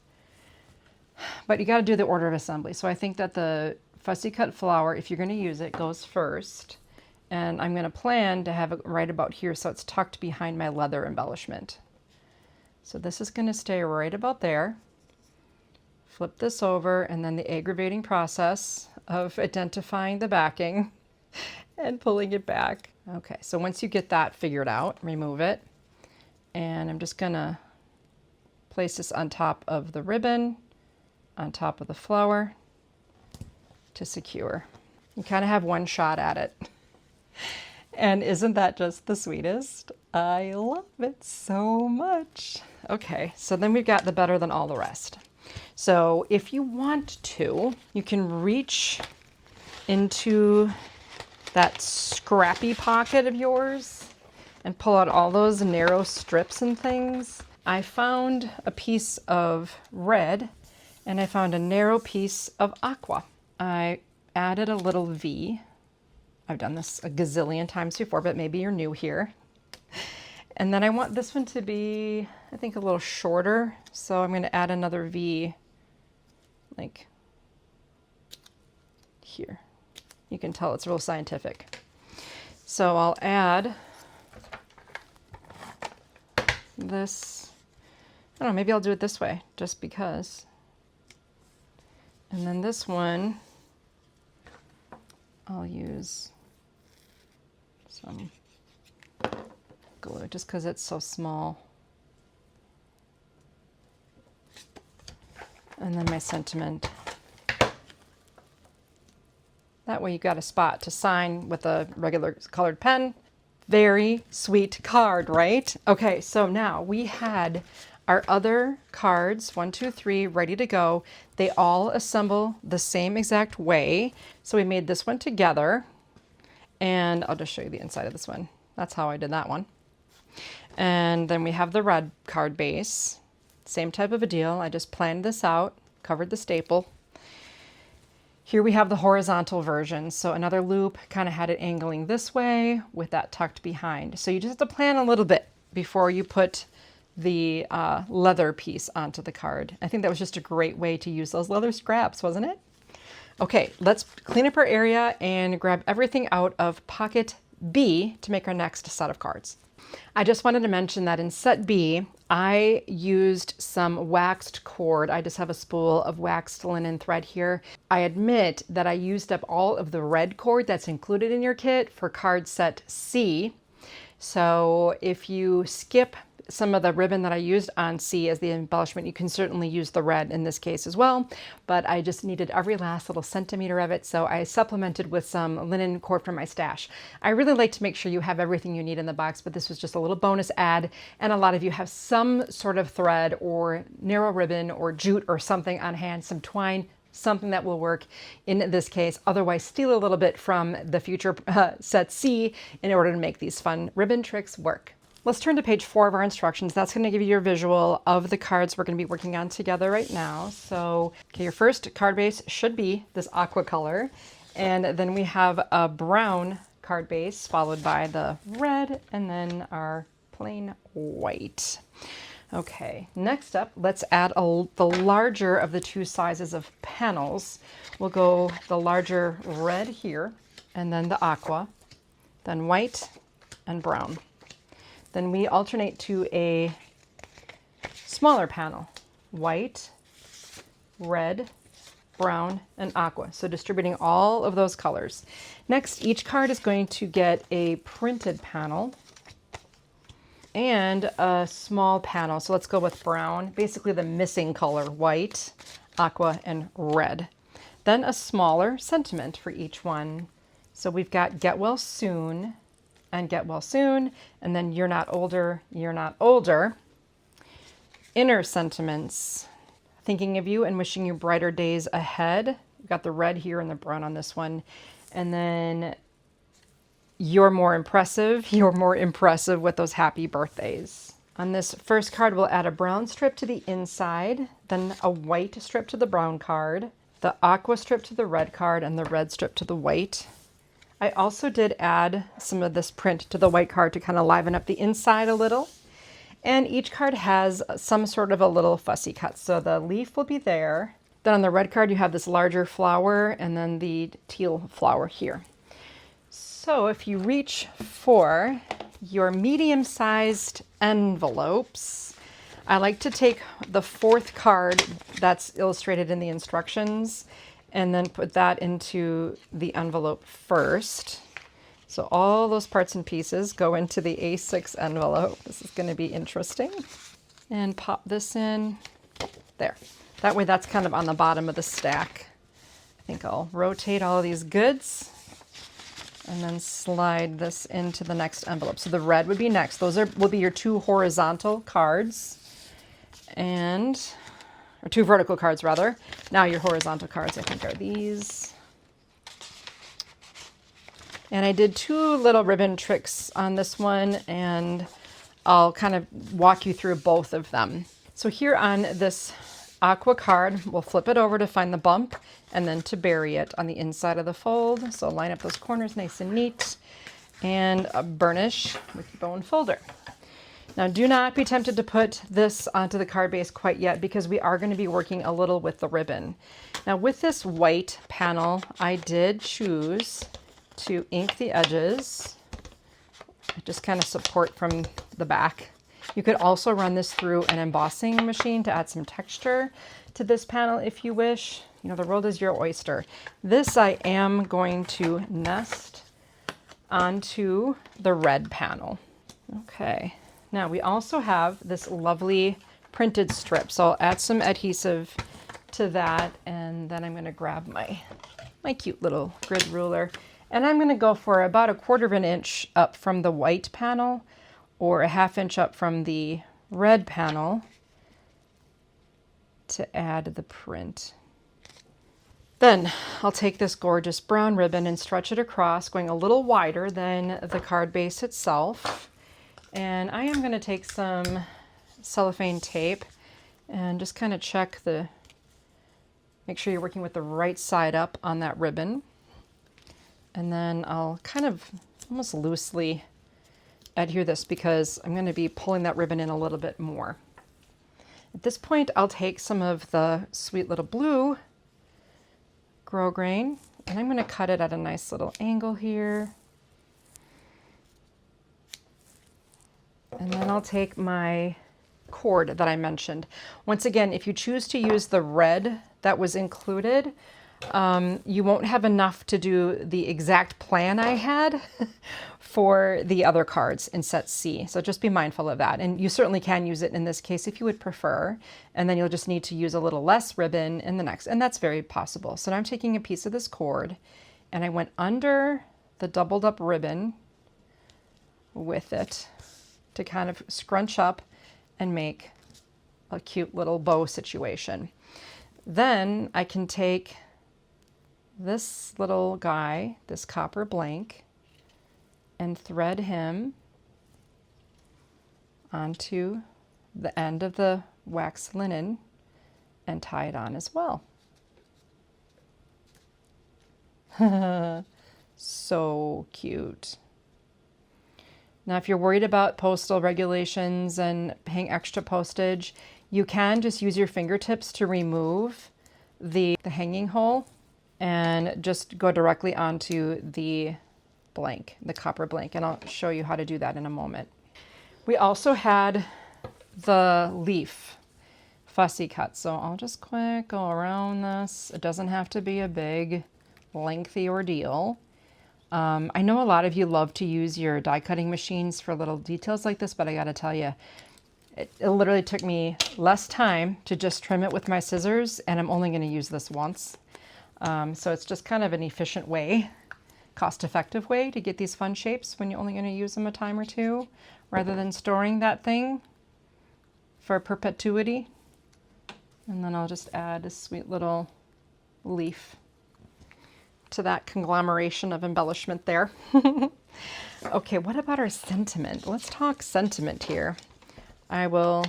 But you got to do the order of assembly. So I think that the fussy cut flower, if you're going to use it, goes first. And I'm going to plan to have it right about here so it's tucked behind my leather embellishment. So this is going to stay right about there. Flip this over, and then the aggravating process of identifying the backing and pulling it back. Okay, so once you get that figured out, remove it. And I'm just going to place this on top of the ribbon, on top of the flower to secure. You kind of have one shot at it. And isn't that just the sweetest? I love it so much. Okay, so then we've got the better than all the rest. So if you want to, you can reach into that scrappy pocket of yours and pull out all those narrow strips and things. I found a piece of red and I found a narrow piece of aqua. I added a little V. I've done this a gazillion times before, but maybe you're new here. And then I want this one to be, I think, a little shorter. So I'm going to add another V like here. You can tell it's real scientific. So I'll add this. I don't know, maybe I'll do it this way just because. And then this one, I'll use some glue just because it's so small. And then my sentiment. That way you got a spot to sign with a regular colored pen. Very sweet card, right? Okay, so now we had our other cards, 1, 2, 3, ready to go. They all assemble the same exact way. So we made this one together. And I'll just show you the inside of this one. That's how I did that one. And then we have the red card base. Same type of a deal. I just planned this out, covered the staple. Here we have the horizontal version. So another loop, kind of had it angling this way with that tucked behind. So you just have to plan a little bit before you put the leather piece onto the card. I think that was just a great way to use those leather scraps, wasn't it? Okay, let's clean up our area and grab everything out of pocket B to make our next set of cards. I just wanted to mention that in set B, I used some waxed cord. I just have a spool of waxed linen thread here. I admit that I used up all of the red cord that's included in your kit for card set C. So if you skip some of the ribbon that I used on C as the embellishment, you can certainly use the red in this case as well, but I just needed every last little centimeter of it, so I supplemented with some linen cord from my stash. I really like to make sure you have everything you need in the box, but this was just a little bonus add, and a lot of you have some sort of thread or narrow ribbon or jute or something on hand, some twine, something that will work in this case. Otherwise, steal a little bit from the future set C in order to make these fun ribbon tricks work. Let's turn to page 4 of our instructions. That's going to give you your visual of the cards we're going to be working on together right now. So, okay, your first card base should be this aqua color. And then we have a brown card base followed by the red and then our plain white. Okay, next up, let's add the larger of the two sizes of panels. We'll go the larger red here and then the aqua, then white and brown. Then we alternate to a smaller panel, white, red, brown, and aqua. So distributing all of those colors. Next, each card is going to get a printed panel and a small panel. So let's go with brown, basically the missing color, white, aqua, and red. Then a smaller sentiment for each one. So we've got Get Well Soon, and Get Well Soon, and then You're Not Older, You're Not Older. Inner sentiments, thinking of you and wishing you brighter days ahead. We've got the red here and the brown on this one. And then You're More Impressive with those happy birthdays. On this first card, we'll add a brown strip to the inside, then a white strip to the brown card, the aqua strip to the red card, and the red strip to the white. I also did add some of this print to the white card to kind of liven up the inside a little. And each card has some sort of a little fussy cut. So the leaf will be there. Then on the red card, you have this larger flower and then the teal flower here. So if you reach for your medium-sized envelopes, I like to take the fourth card that's illustrated in the instructions and then put that into the envelope first. So all those parts and pieces go into the A6 envelope. This is going to be interesting. And pop this in there. That way that's kind of on the bottom of the stack. I think I'll rotate all of these goods and then slide this into the next envelope. So the red would be next. Those will be your two horizontal cards or two vertical cards rather. Now your horizontal cards, I think, are these. And I did two little ribbon tricks on this one, and I'll kind of walk you through both of them. So here on this aqua card, we'll flip it over to find the bump and then to bury it on the inside of the fold. So line up those corners nice and neat and burnish with your bone folder. Now do not be tempted to put this onto the card base quite yet because we are going to be working a little with the ribbon. Now with this white panel, I did choose to ink the edges. Just kind of support from the back. You could also run this through an embossing machine to add some texture to this panel if you wish. You know, the world is your oyster. This I am going to nest onto the red panel. Okay, now we also have this lovely printed strip. So I'll add some adhesive to that, and then I'm going to grab my cute little grid ruler. And I'm going to go for about 1/4 of an inch up from the white panel or 1/2 inch up from the red panel to add the print. Then I'll take this gorgeous brown ribbon and stretch it across, going a little wider than the card base itself. And I am going to take some cellophane tape and just kind of make sure you're working with the right side up on that ribbon. And then I'll kind of almost loosely adhere this because I'm going to be pulling that ribbon in a little bit more. At this point, I'll take some of the sweet little blue grosgrain and I'm going to cut it at a nice little angle here. And then I'll take my cord that I mentioned. Once again, if you choose to use the red that was included, you won't have enough to do the exact plan I had for the other cards in set C. So just be mindful of that. And you certainly can use it in this case if you would prefer. And then you'll just need to use a little less ribbon in the next. And that's very possible. So now I'm taking a piece of this cord and I went under the doubled up ribbon with it to kind of scrunch up and make a cute little bow situation. Then I can take this little guy, this copper blank, and thread him onto the end of the wax linen and tie it on as well. So cute. Now, if you're worried about postal regulations and paying extra postage, you can just use your fingertips to remove the hanging hole and just go directly onto the blank, the copper blank, and I'll show you how to do that in a moment. We also had the leaf fussy cut, so I'll just quick go around this. It doesn't have to be a big, lengthy ordeal. I know a lot of you love to use your die cutting machines for little details like this, but I gotta tell you, it literally took me less time to just trim it with my scissors, and I'm only gonna use this once. So it's just kind of an efficient way, cost-effective way to get these fun shapes when you're only gonna use them a time or two, rather than storing that thing for perpetuity. And then I'll just add a sweet little leaf to that conglomeration of embellishment there. Okay, what about our sentiment? Let's talk sentiment here. I will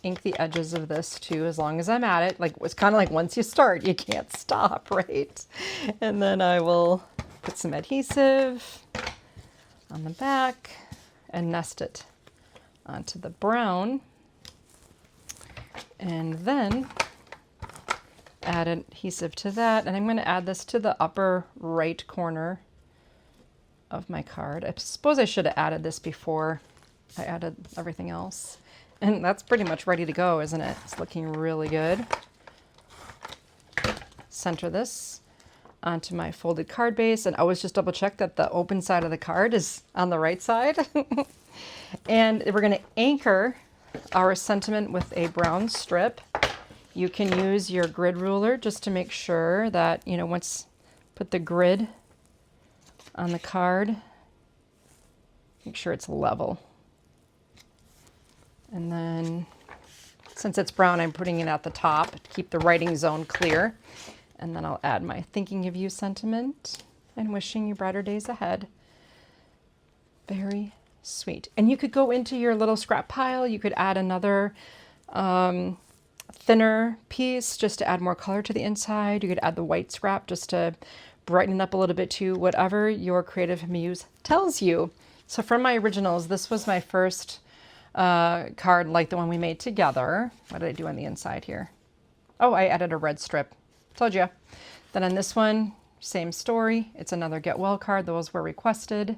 ink the edges of this too, as long as I'm at it. Like, it's kind of like once you start, you can't stop, right? And then I will put some adhesive on the back and nest it onto the brown. And then add adhesive to that. And I'm going to add this to the upper right corner of my card. I suppose I should have added this before I added everything else. And that's pretty much ready to go, isn't it? It's looking really good. Center this onto my folded card base, and always just double check that the open side of the card is on the right side. And we're going to anchor our sentiment with a brown strip. You can use your grid ruler just to make sure that, you know, once put the grid on the card, make sure it's level. And then, since it's brown, I'm putting it at the top to keep the writing zone clear. And then I'll add my thinking of you sentiment and wishing you brighter days ahead. Very sweet. And you could go into your little scrap pile. You could add another thinner piece just to add more color to the inside. You could add the white scrap just to brighten it up a little bit too, whatever your creative muse tells you. So from my originals, this was my first card like the one we made together. What did I do on the inside here? Oh, I added a red strip. Told you. Then on this one, same story. It's another Get Well card. Those were requested.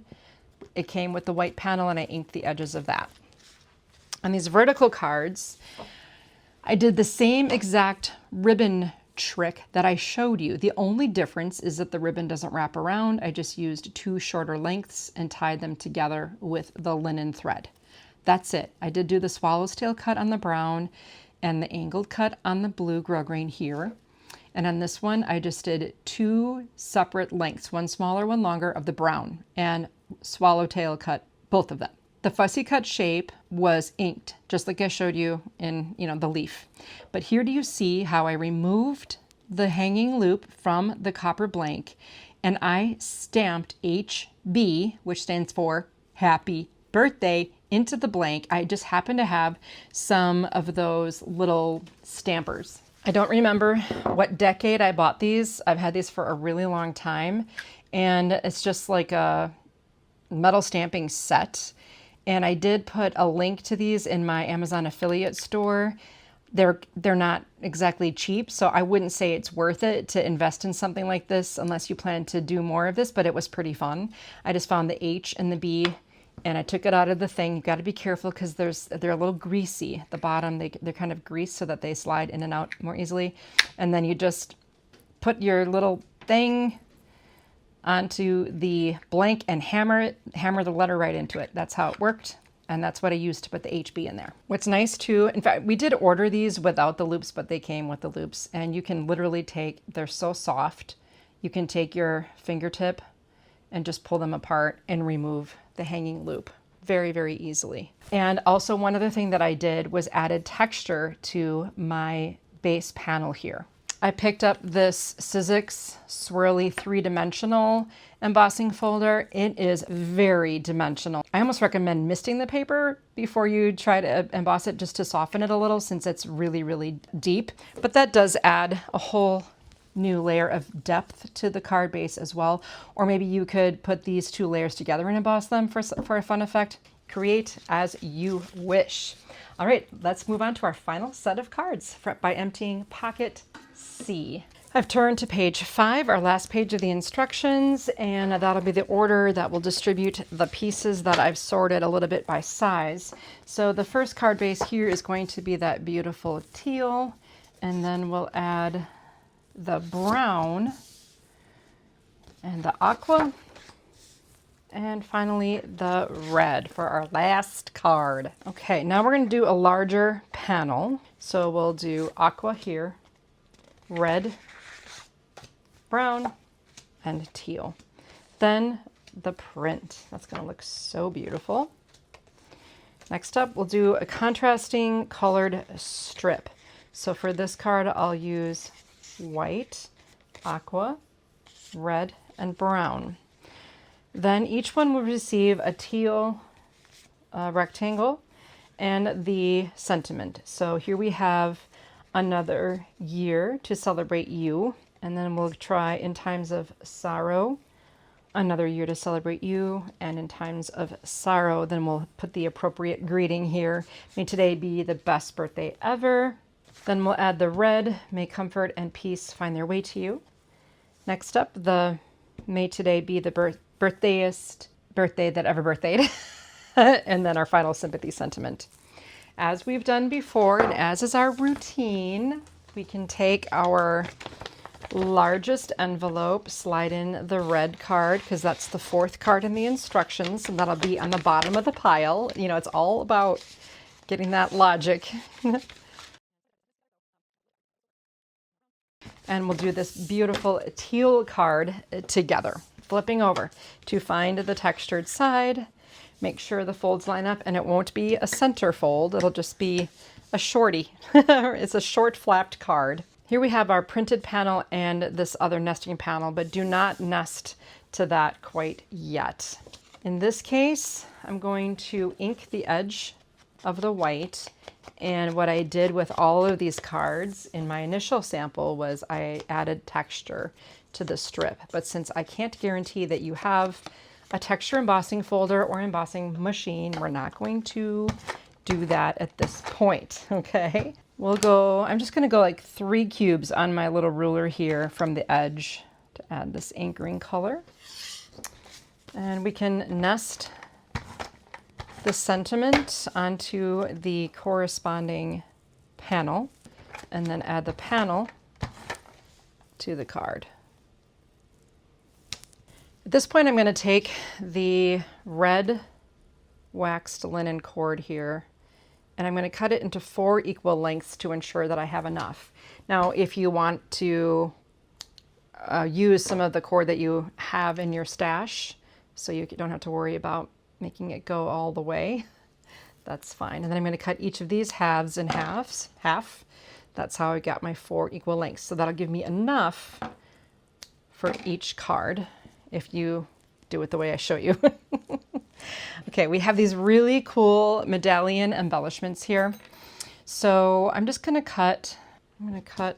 It came with the white panel and I inked the edges of that. On these vertical cards, I did the same exact ribbon trick that I showed you. The only difference is that the ribbon doesn't wrap around. I just used 2 shorter lengths and tied them together with the linen thread. That's it. I did do the swallow's tail cut on the brown and the angled cut on the blue grosgrain here. And on this one, I just did 2 separate lengths, one smaller, one longer, of the brown, and swallowtail cut both of them. The fussy cut shape was inked, just like I showed you in, the leaf. But here do you see how I removed the hanging loop from the copper blank, and I stamped HB, which stands for Happy Birthday, into the blank. I just happen to have some of those little stampers. I don't remember what decade I bought these. I've had these for a really long time, and it's just like a metal stamping set. And I did put a link to these in my Amazon affiliate store. They're not exactly cheap, so I wouldn't say it's worth it to invest in something like this unless you plan to do more of this, but it was pretty fun. I just found the H and the B, and I took it out of the thing. You've got to be careful because they're a little greasy. At the bottom, they're kind of greased so that they slide in and out more easily. And then you just put your little thing onto the blank and hammer the letter right into it. That's how it worked. And that's what I used to put the HB in there. What's nice too, in fact, we did order these without the loops, but they came with the loops. And you can literally they're so soft, you can take your fingertip and just pull them apart and remove the hanging loop very, very easily. And also one other thing that I did was added texture to my base panel here. I picked up this Sizzix swirly 3-dimensional embossing folder. It is very dimensional. I almost recommend misting the paper before you try to emboss it, just to soften it a little, since it's really, really deep. But that does add a whole new layer of depth to the card base as well. Or maybe you could put these 2 layers together and emboss them for a fun effect. Create as you wish. All right, let's move on to our final set of cards by emptying pocket C. I've turned to page 5, our last page of the instructions, and that'll be the order that will distribute the pieces that I've sorted a little bit by size. So the first card base here is going to be that beautiful teal, and then we'll add the brown and the aqua, and finally the red for our last card. Okay, now we're going to do a larger panel. So we'll do aqua here, red, brown, and teal. Then the print. That's going to look so beautiful. Next up, we'll do a contrasting colored strip. So for this card, I'll use white, aqua, red, and brown. Then each one will receive a teal rectangle, and the sentiment. So here we have another year to celebrate you. And then we'll try in times of sorrow, another year to celebrate you. And in times of sorrow, then we'll put the appropriate greeting here. May today be the best birthday ever. Then we'll add the red, may comfort and peace find their way to you. Next up, the may today be the birthday that ever birthdayed. And then our final sympathy sentiment. As we've done before, and as is our routine, we can take our largest envelope, slide in the red card, because that's the fourth card in the instructions, and that'll be on the bottom of the pile. You know, it's all about getting that logic. And we'll do this beautiful teal card together. Flipping over to find the textured side, make sure the folds line up, and it won't be a center fold. It'll just be a shorty. It's a short flapped card. Here we have our printed panel and this other nesting panel, but do not nest to that quite yet. In this case, I'm going to ink the edge of the white. And what I did with all of these cards in my initial sample was I added texture to the strip. But since I can't guarantee that you have a texture embossing folder or embossing machine, we're not going to do that at this point, okay? I'm just gonna go like 3 cubes on my little ruler here from the edge to add this anchoring color. And we can nest the sentiment onto the corresponding panel and then add the panel to the card. At this point, I'm going to take the red waxed linen cord here and I'm going to cut it into 4 equal lengths to ensure that I have enough. Now, if you want to use some of the cord that you have in your stash so you don't have to worry about making it go all the way, that's fine. And then I'm going to cut each of these halves in half. That's how I got my 4 equal lengths. So that'll give me enough for each card if you do it the way I show you. Okay, we have these really cool medallion embellishments here. So I'm just going to cut,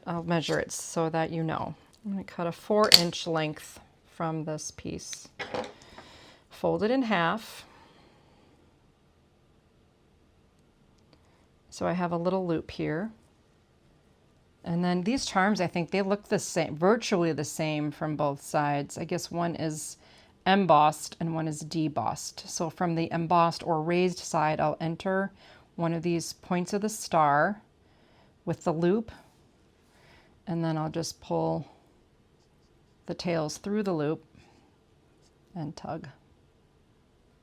I'll measure it so that you know. I'm going to cut a 4-inch length from this piece. Fold it in half. So I have a little loop here. And then these charms, I think they look the same, virtually the same from both sides. I guess one is embossed and one is debossed. So from the embossed or raised side, I'll enter one of these points of the star with the loop, and then I'll just pull the tails through the loop and tug.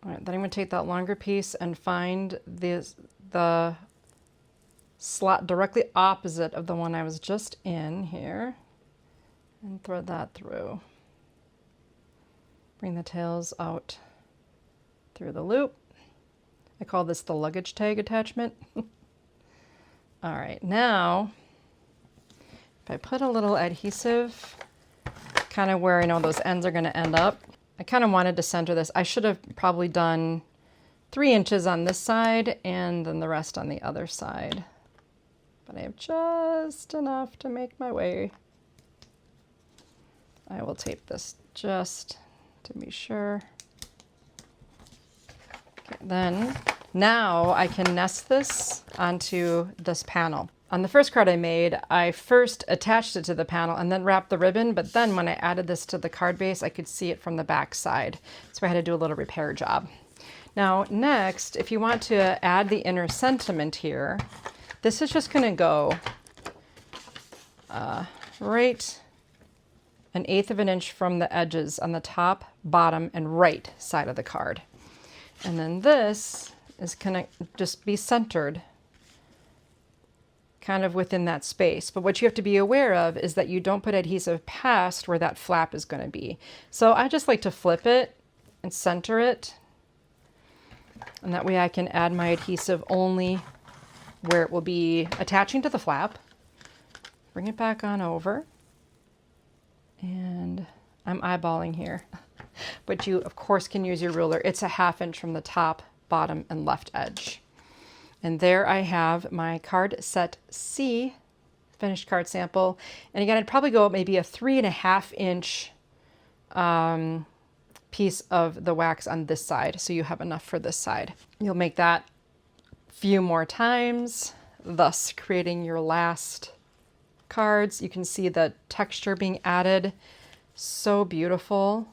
All right, then I'm going to take that longer piece and find the slot directly opposite of the one I was just in here and thread that through. Bring the tails out through the loop. I call this the luggage tag attachment. All right, now if I put a little adhesive kind of where I know those ends are going to end up, I kind of wanted to center this. I should have probably done 3 inches on this side and then the rest on the other side. But I have just enough to make my way. I will tape this just to be sure. Okay, then now I can nest this onto this panel. On the first card I made, I first attached it to the panel and then wrapped the ribbon, but then when I added this to the card base, I could see it from the back side. So I had to do a little repair job. Now next, if you want to add the inner sentiment here, this is just going to go right 1/8 of an inch from the edges on the top, bottom, and right side of the card. And then this is going to just be centered kind of within that space. But what you have to be aware of is that you don't put adhesive past where that flap is going to be. So I just like to flip it and center it. And that way I can add my adhesive only where it will be attaching to the flap. Bring it back on over. And I'm eyeballing here. But you, of course, can use your ruler. It's a 1/2 inch from the top, bottom, and left edge. And there I have my card set C finished card sample. And again, I'd probably go maybe a 3.5 inch piece of the wax on this side, so you have enough for this side. You'll make that a few more times, thus creating your last cards. You can see the texture being added. So beautiful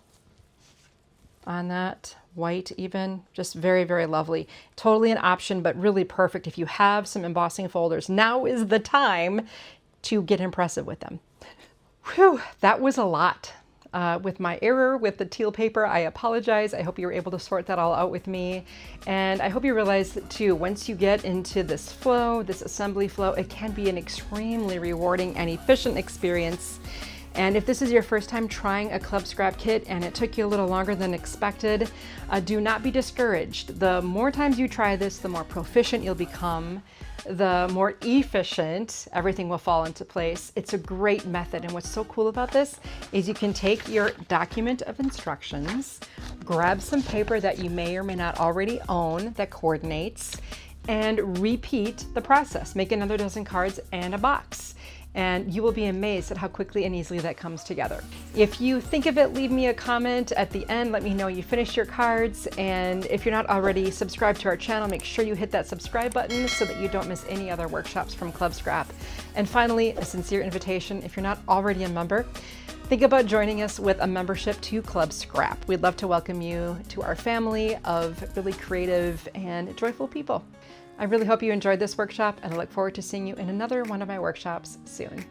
on that white even. Just very, very lovely. Totally an option, but really perfect if you have some embossing folders. Now is the time to get impressive with them. Whew, that was a lot. With my error with the teal paper, I apologize. I hope you were able to sort that all out with me. And I hope you realize that too, once you get into this flow, this assembly flow, it can be an extremely rewarding and efficient experience. And if this is your first time trying a club scrap kit and it took you a little longer than expected, do not be discouraged. The more times you try this, the more proficient you'll become, the more efficient everything will fall into place. It's a great method. And what's so cool about this is you can take your document of instructions, grab some paper that you may or may not already own that coordinates, and repeat the process. Make another dozen cards and a box. And you will be amazed at how quickly and easily that comes together. If you think of it, leave me a comment at the end. Let me know you finished your cards. And if you're not already subscribed to our channel, make sure you hit that subscribe button so that you don't miss any other workshops from Club Scrap. And finally, a sincere invitation, if you're not already a member, think about joining us with a membership to Club Scrap. We'd love to welcome you to our family of really creative and joyful people. I really hope you enjoyed this workshop, and I look forward to seeing you in another one of my workshops soon.